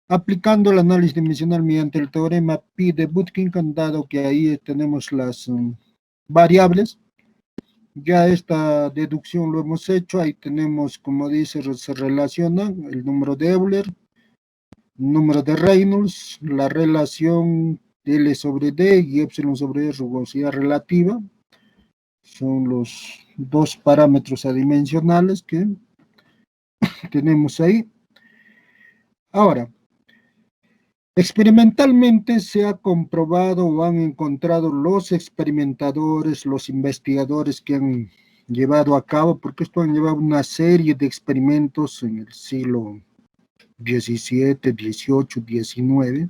Aplicando el análisis dimensional mediante el teorema Pi de Bootkin, dado que ahí tenemos las variables, ya esta deducción lo hemos hecho, ahí tenemos, como dice, se relacionan el número de Euler, número de Reynolds, la relación L sobre D y epsilon sobre D, rugosidad relativa, son los dos parámetros adimensionales que tenemos ahí. Ahora, experimentalmente se ha comprobado o han encontrado los experimentadores, los investigadores que han llevado a cabo, porque esto han llevado una serie de experimentos en el siglo XVII, XVIII, XIX.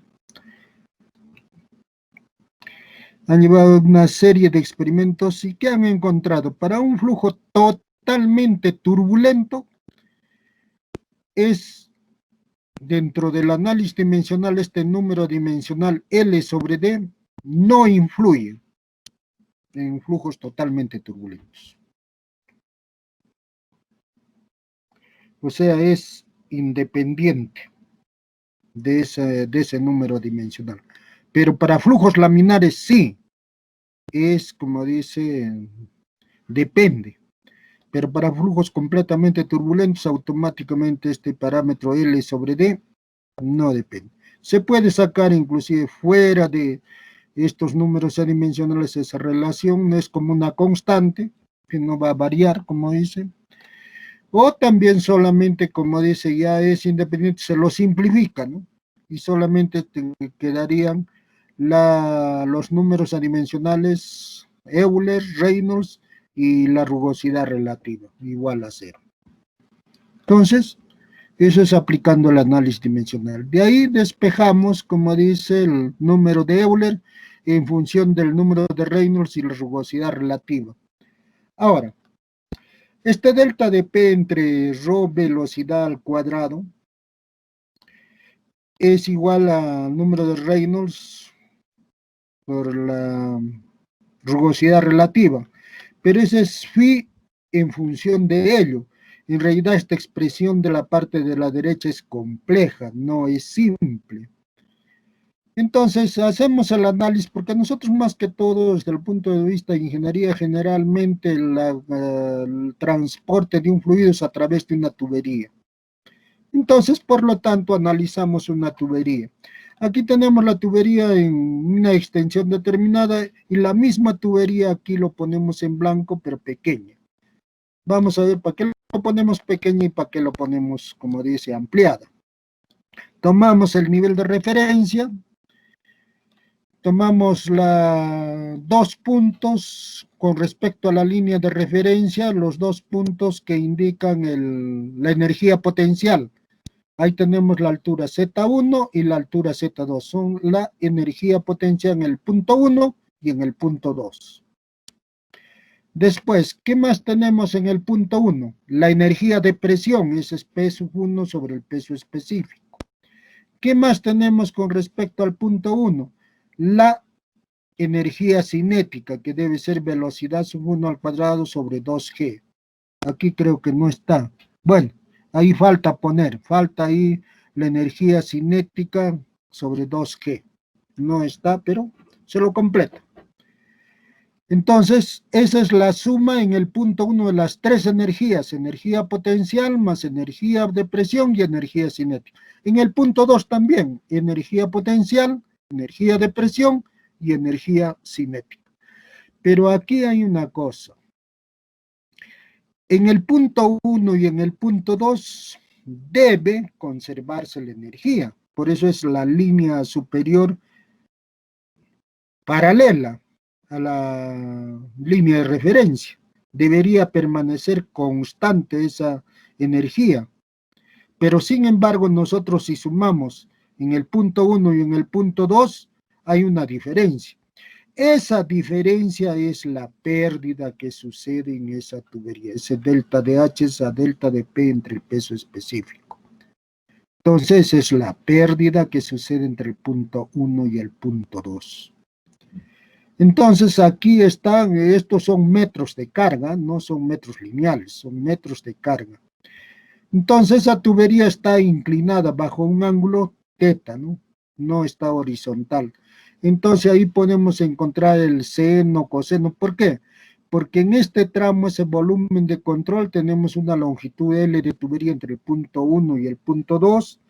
Han llevado una serie de experimentos y que han encontrado para un flujo totalmente turbulento es dentro del análisis dimensional, este número dimensional L sobre D no influye en flujos totalmente turbulentos. O sea, es independiente de ese número dimensional. Pero para flujos laminares sí, es como dice, depende. Pero para flujos completamente turbulentos, automáticamente este parámetro L sobre D no depende. Se puede sacar inclusive fuera de estos números adimensionales esa relación, no es como una constante, que no va a variar, como dice. O también solamente, como dice, ya es independiente, se lo simplifica, ¿no? Y solamente te quedarían los números adimensionales Euler, Reynolds y la rugosidad relativa, igual a 0. Entonces, eso es aplicando el análisis dimensional. De ahí despejamos, como dice, el número de Euler en función del número de Reynolds y la rugosidad relativa. Ahora, este delta de P entre ρ velocidad al cuadrado es igual al número de Reynolds por la rugosidad relativa, pero ese es phi en función de ello. En realidad esta expresión de la parte de la derecha es compleja, no es simple. Entonces hacemos el análisis, porque nosotros más que todo desde el punto de vista de ingeniería, generalmente el transporte de un fluido es a través de una tubería. Entonces, por lo tanto, analizamos una tubería. Aquí tenemos la tubería en una extensión determinada y la misma tubería aquí lo ponemos en blanco, pero pequeña. Vamos a ver para qué lo ponemos pequeña y para qué lo ponemos, como dice, ampliada. Tomamos el nivel de referencia, tomamos dos puntos con respecto a la línea de referencia, los dos puntos que indican la energía potencial. Ahí tenemos la altura Z1 y la altura Z2, son la energía potencial en el punto 1 y en el punto 2. Después, ¿qué más tenemos en el punto 1? La energía de presión, ese es P1 sobre el peso específico. ¿Qué más tenemos con respecto al punto 1? La energía cinética, que debe ser velocidad sub 1 al cuadrado sobre 2G. Aquí creo que no está. Bueno, ahí falta ahí la energía cinética sobre 2G. No está, pero se lo completa. Entonces, esa es la suma en el punto 1 de las tres energías, energía potencial más energía de presión y energía cinética. En el punto 2 también, energía potencial, energía de presión y energía cinética. Pero aquí hay una cosa. En el punto 1 y en el punto 2 debe conservarse la energía. Por eso es la línea superior paralela a la línea de referencia. Debería permanecer constante esa energía. Pero sin embargo, nosotros si sumamos en el punto 1 y en el punto 2, hay una diferencia. Esa diferencia es la pérdida que sucede en esa tubería. Ese delta de H es la delta de P entre el peso específico. Entonces es la pérdida que sucede entre el punto 1 y el punto 2. Entonces aquí están, estos son metros de carga, no son metros lineales, son metros de carga. Entonces esa tubería está inclinada bajo un ángulo teta, ¿no? No está horizontal. Entonces ahí podemos encontrar el seno, coseno. ¿Por qué? Porque en este tramo, ese volumen de control, tenemos una longitud L de tubería entre el punto 1 y el punto 2,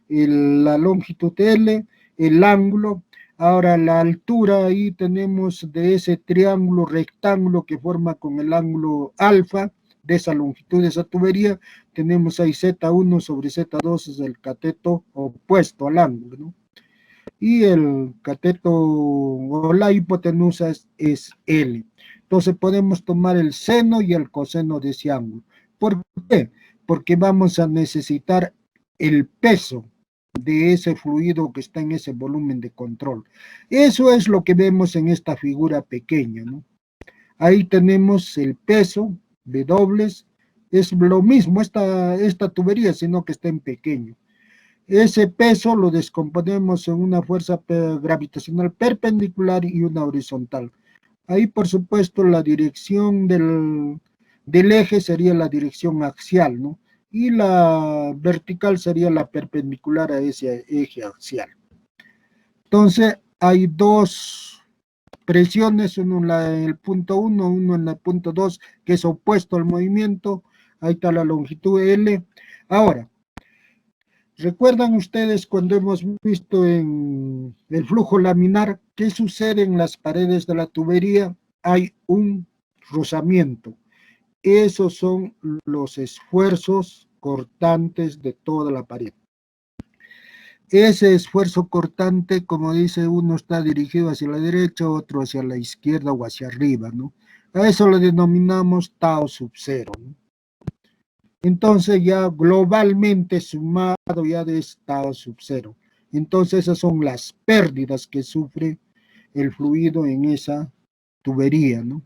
la longitud L, el ángulo. Ahora la altura, ahí tenemos de ese triángulo rectángulo que forma con el ángulo alfa, de esa longitud de esa tubería, tenemos ahí Z1 sobre Z2 es el cateto opuesto al ángulo, ¿no? Y el cateto o la hipotenusa es L. Entonces podemos tomar el seno y el coseno de ese ángulo. ¿Por qué? Porque vamos a necesitar el peso de ese fluido que está en ese volumen de control. Eso es lo que vemos en esta figura pequeña, ¿no? Ahí tenemos el peso, W, es lo mismo esta tubería, sino que está en pequeño. Ese peso lo descomponemos en una fuerza gravitacional perpendicular y una horizontal. Ahí, por supuesto, la dirección del eje sería la dirección axial, ¿no? Y la vertical sería la perpendicular a ese eje axial. Entonces, hay dos presiones, uno en el punto 1, uno en el punto 2, que es opuesto al movimiento. Ahí está la longitud L. Ahora, ¿recuerdan ustedes cuando hemos visto en el flujo laminar qué sucede en las paredes de la tubería? Hay un rozamiento. Esos son los esfuerzos cortantes de toda la pared. Ese esfuerzo cortante, como dice, uno está dirigido hacia la derecha, otro hacia la izquierda o hacia arriba, ¿no? A eso lo denominamos tau sub 0, ¿no? Entonces ya globalmente sumado ya de tau sub 0. Entonces esas son las pérdidas que sufre el fluido en esa tubería, ¿no?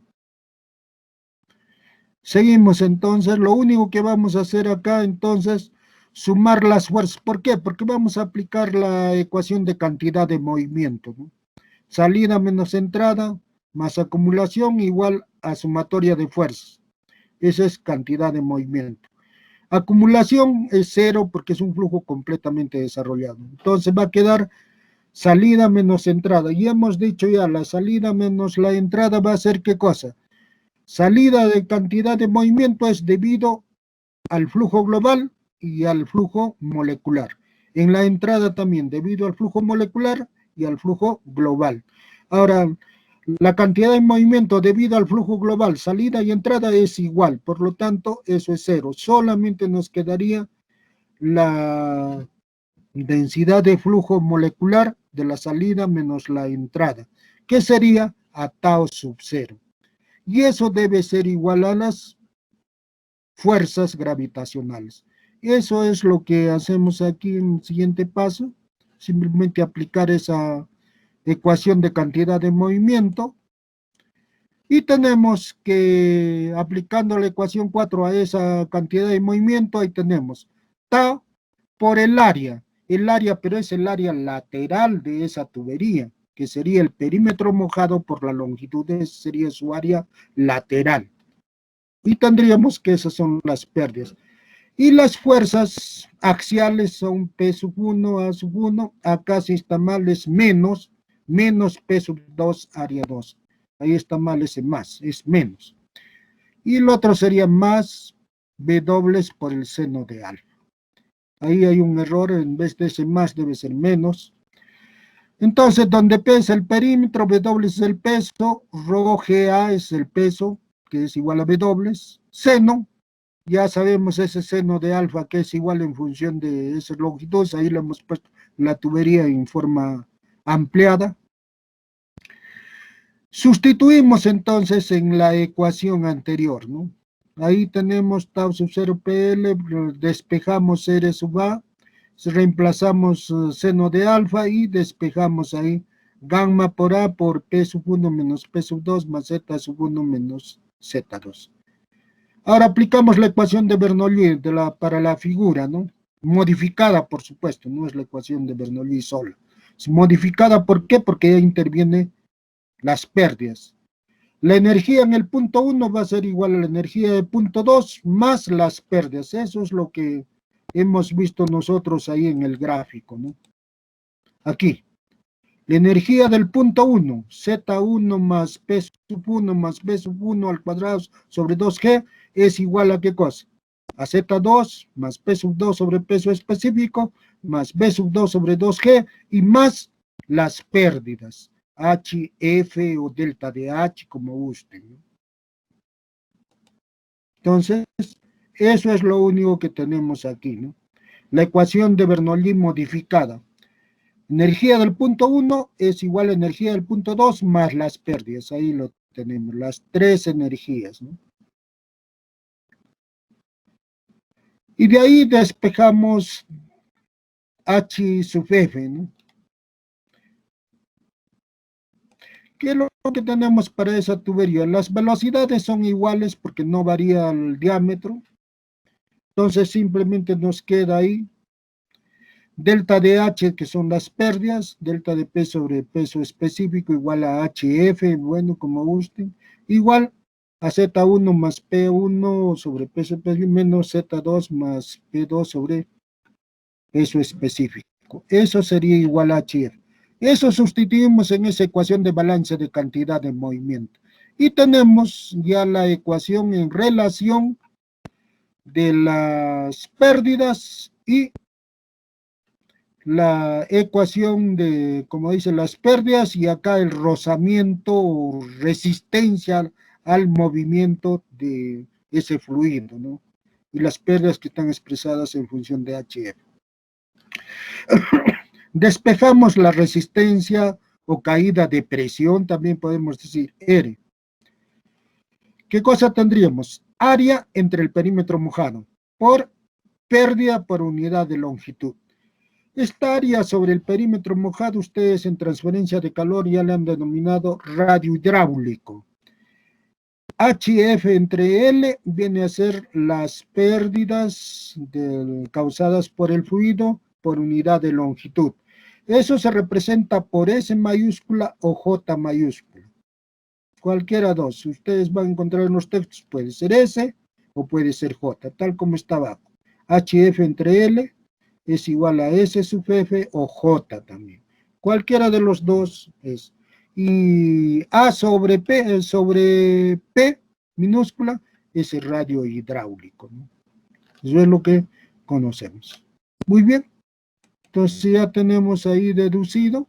Seguimos entonces, lo único que vamos a hacer acá entonces, sumar las fuerzas. ¿Por qué? Porque vamos a aplicar la ecuación de cantidad de movimiento, ¿no? Salida menos entrada más acumulación igual a sumatoria de fuerzas. Esa es cantidad de movimiento. Acumulación es 0 porque es un flujo completamente desarrollado. Entonces va a quedar salida menos entrada. Y hemos dicho ya, la salida menos la entrada va a ser ¿qué cosa? Salida de cantidad de movimiento es debido al flujo global y al flujo molecular. En la entrada también debido al flujo molecular y al flujo global. Ahora, la cantidad de movimiento debido al flujo global, salida y entrada es igual, por lo tanto, eso es 0. Solamente nos quedaría la densidad de flujo molecular de la salida menos la entrada, que sería a tau sub 0. Y eso debe ser igual a las fuerzas gravitacionales. Eso es lo que hacemos aquí en el siguiente paso, simplemente aplicar esa ecuación de cantidad de movimiento. Y tenemos que, aplicando la ecuación 4 a esa cantidad de movimiento, ahí tenemos tau por el área, pero es el área lateral de esa tubería, que sería el perímetro mojado por la longitud, sería su área lateral. Y tendríamos que esas son las pérdidas. Y las fuerzas axiales son P sub 1, A sub 1, acá si está mal es menos P sub 2, área 2. Ahí está mal ese más, es menos. Y el otro sería más W por el seno de alfa. Ahí hay un error, en vez de ese más debe ser menos. Entonces, donde P es el perímetro, W es el peso, rho GA es el peso, que es igual a W, seno, ya sabemos ese seno de alfa que es igual en función de esas longitudes, ahí le hemos puesto la tubería en forma ampliada. Sustituimos entonces en la ecuación anterior, ¿no? Ahí tenemos tau sub 0 PL, despejamos R sub A, reemplazamos seno de alfa y despejamos ahí gamma por A por P sub 1 menos P sub 2 más Z sub 1 menos Z2. Ahora aplicamos la ecuación de Bernoulli para la figura, ¿no? Modificada, por supuesto, no es la ecuación de Bernoulli sola. Es modificada, ¿por qué? Porque ya interviene las pérdidas. La energía en el punto 1 va a ser igual a la energía del punto 2 más las pérdidas. Eso es lo que hemos visto nosotros ahí en el gráfico, ¿no? Aquí. La energía del punto 1, Z1 más P sub 1 más B sub 1 al cuadrado sobre 2G es igual a ¿qué cosa? A Z2 más P sub 2 sobre peso específico más B sub 2 sobre 2G y más las pérdidas. H, F o delta de H, como gusten, ¿no? Entonces, eso es lo único que tenemos aquí, ¿no? La ecuación de Bernoulli modificada. Energía del punto 1 es igual a energía del punto 2 más las pérdidas. Ahí lo tenemos, las tres energías, ¿no? Y de ahí despejamos H sub F, ¿no? ¿Qué es lo que tenemos para esa tubería? Las velocidades son iguales porque no varía el diámetro. Entonces simplemente nos queda ahí delta de H, que son las pérdidas, delta de P sobre peso específico igual a HF, bueno, como gusten, igual a Z1 más P1 sobre peso específico menos Z2 más P2 sobre peso específico. Eso sería igual a HF. Eso sustituimos en esa ecuación de balance de cantidad de movimiento. Y tenemos ya la ecuación en relación de las pérdidas y la ecuación de, como dice, las pérdidas y acá el rozamiento o resistencia al movimiento de ese fluido, ¿no? Y las pérdidas que están expresadas en función de HF. Despejamos la resistencia o caída de presión, también podemos decir R. ¿Qué cosa tendríamos? Área entre el perímetro mojado por pérdida por unidad de longitud. Esta área sobre el perímetro mojado, ustedes en transferencia de calor ya le han denominado radio hidráulico. HF entre L viene a ser las pérdidas causadas por el fluido por unidad de longitud. Eso se representa por S mayúscula o J mayúscula. Cualquiera dos. Ustedes van a encontrar en los textos, puede ser S o puede ser J, tal como está abajo. HF entre L es igual a S sub F o J también. Cualquiera de los dos es. Y A sobre P minúscula es el radio hidráulico, ¿no? Eso es lo que conocemos. Muy bien. Entonces ya tenemos ahí deducido.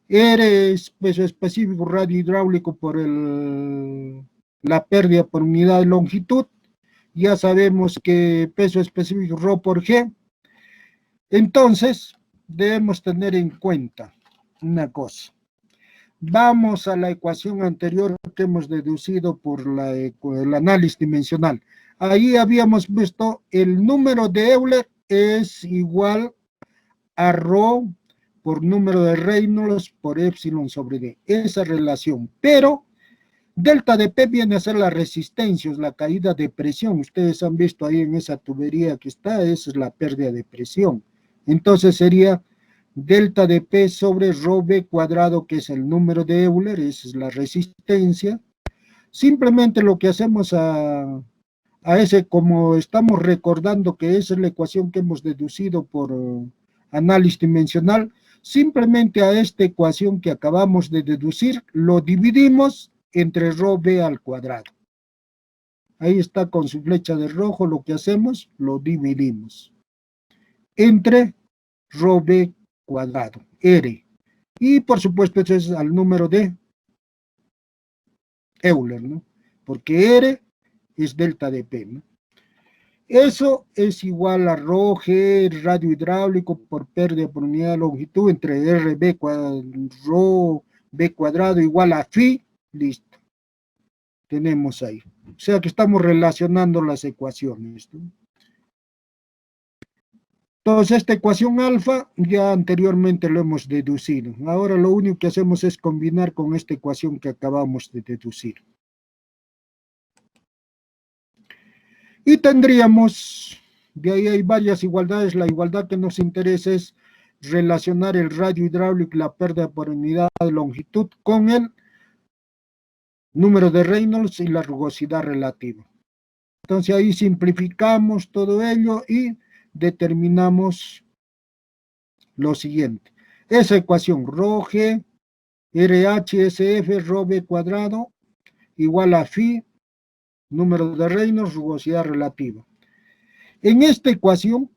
R es peso específico radio hidráulico por la pérdida por unidad de longitud. Ya sabemos que peso específico ρ por G. Entonces, debemos tener en cuenta una cosa. Vamos a la ecuación anterior que hemos deducido por el análisis dimensional. Ahí habíamos visto el número de Euler es igual a ρ por número de Reynolds por epsilon sobre D. Esa relación. Pero delta de P viene a ser la resistencia, es la caída de presión. Ustedes han visto ahí en esa tubería que está, esa es la pérdida de presión. Entonces sería delta de P sobre rho B cuadrado, que es el número de Euler, esa es la resistencia. Simplemente lo que hacemos a ese, como estamos recordando que esa es la ecuación que hemos deducido por análisis dimensional, simplemente a esta ecuación que acabamos de deducir, lo dividimos entre rho B al cuadrado. Ahí está con su flecha de rojo, lo que hacemos, lo dividimos entre rho B cuadrado, R. Y por supuesto, eso es al número de Euler, ¿no? Porque R es delta de P, ¿no? Eso es igual a rho G radio hidráulico por pérdida por unidad de longitud entre RB cuadrado, rho B cuadrado igual a phi, listo. Tenemos ahí. O sea que estamos relacionando las ecuaciones, ¿no? Entonces, esta ecuación alfa ya anteriormente lo hemos deducido. Ahora lo único que hacemos es combinar con esta ecuación que acabamos de deducir. Y tendríamos, de ahí hay varias igualdades. La igualdad que nos interesa es relacionar el radio hidráulico y la pérdida por unidad de longitud con el número de Reynolds y la rugosidad relativa. Entonces ahí simplificamos todo ello y determinamos lo siguiente. Esa ecuación, rho G, RHSF, rho B cuadrado, igual a phi, número de Reynolds, rugosidad relativa. En esta ecuación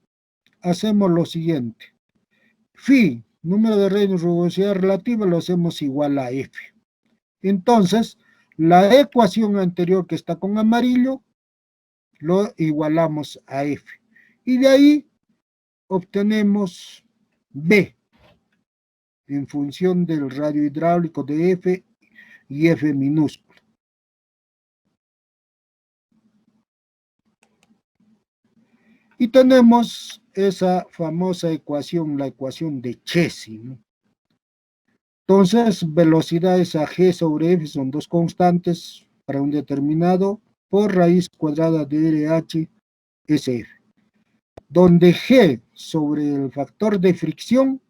hacemos lo siguiente. Phi, número de Reynolds, rugosidad relativa, lo hacemos igual a F. Entonces, la ecuación anterior que está con amarillo, lo igualamos a F. Y de ahí obtenemos B, en función del radio hidráulico de F y F minúsculo. Y tenemos esa famosa ecuación, la ecuación de Chesi, ¿no? Entonces, velocidades a G sobre F son dos constantes para un determinado por raíz cuadrada de RH SF, donde G sobre el factor de fricción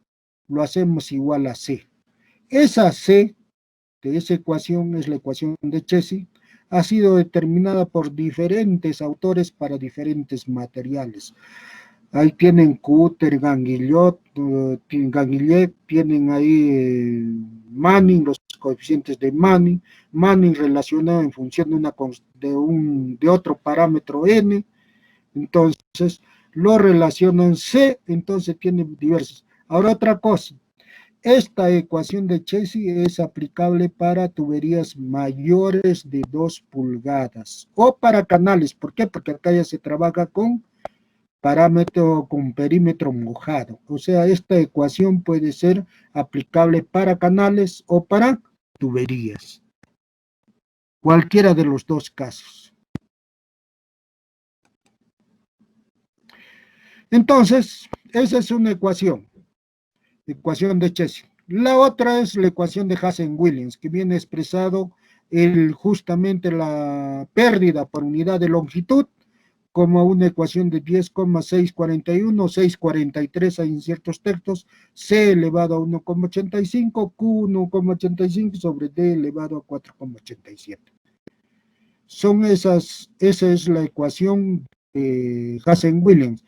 lo hacemos igual a C. Esa C de esa ecuación es la ecuación de Chesi, ha sido determinada por diferentes autores para diferentes materiales. Ahí tienen Cutter, Ganguillet, tienen ahí Manning, los coeficientes de Manning, Manning relacionado en función de otro parámetro n, entonces lo relacionan C, entonces tiene diversos. Ahora otra cosa, esta ecuación de Chesi es aplicable para tuberías mayores de 2 pulgadas o para canales. ¿Por qué? Porque acá ya se trabaja con perímetro mojado. O sea, esta ecuación puede ser aplicable para canales o para tuberías. Cualquiera de los dos casos. Entonces, esa es una ecuación de Chesi. La otra es la ecuación de Hazen-Williams, que viene expresado justamente la pérdida por unidad de longitud como una ecuación de 10,641, 643 hay en ciertos textos, C elevado a 1,85, Q 1,85 sobre D elevado a 4,87. Esa es la ecuación de Hazen-Williams.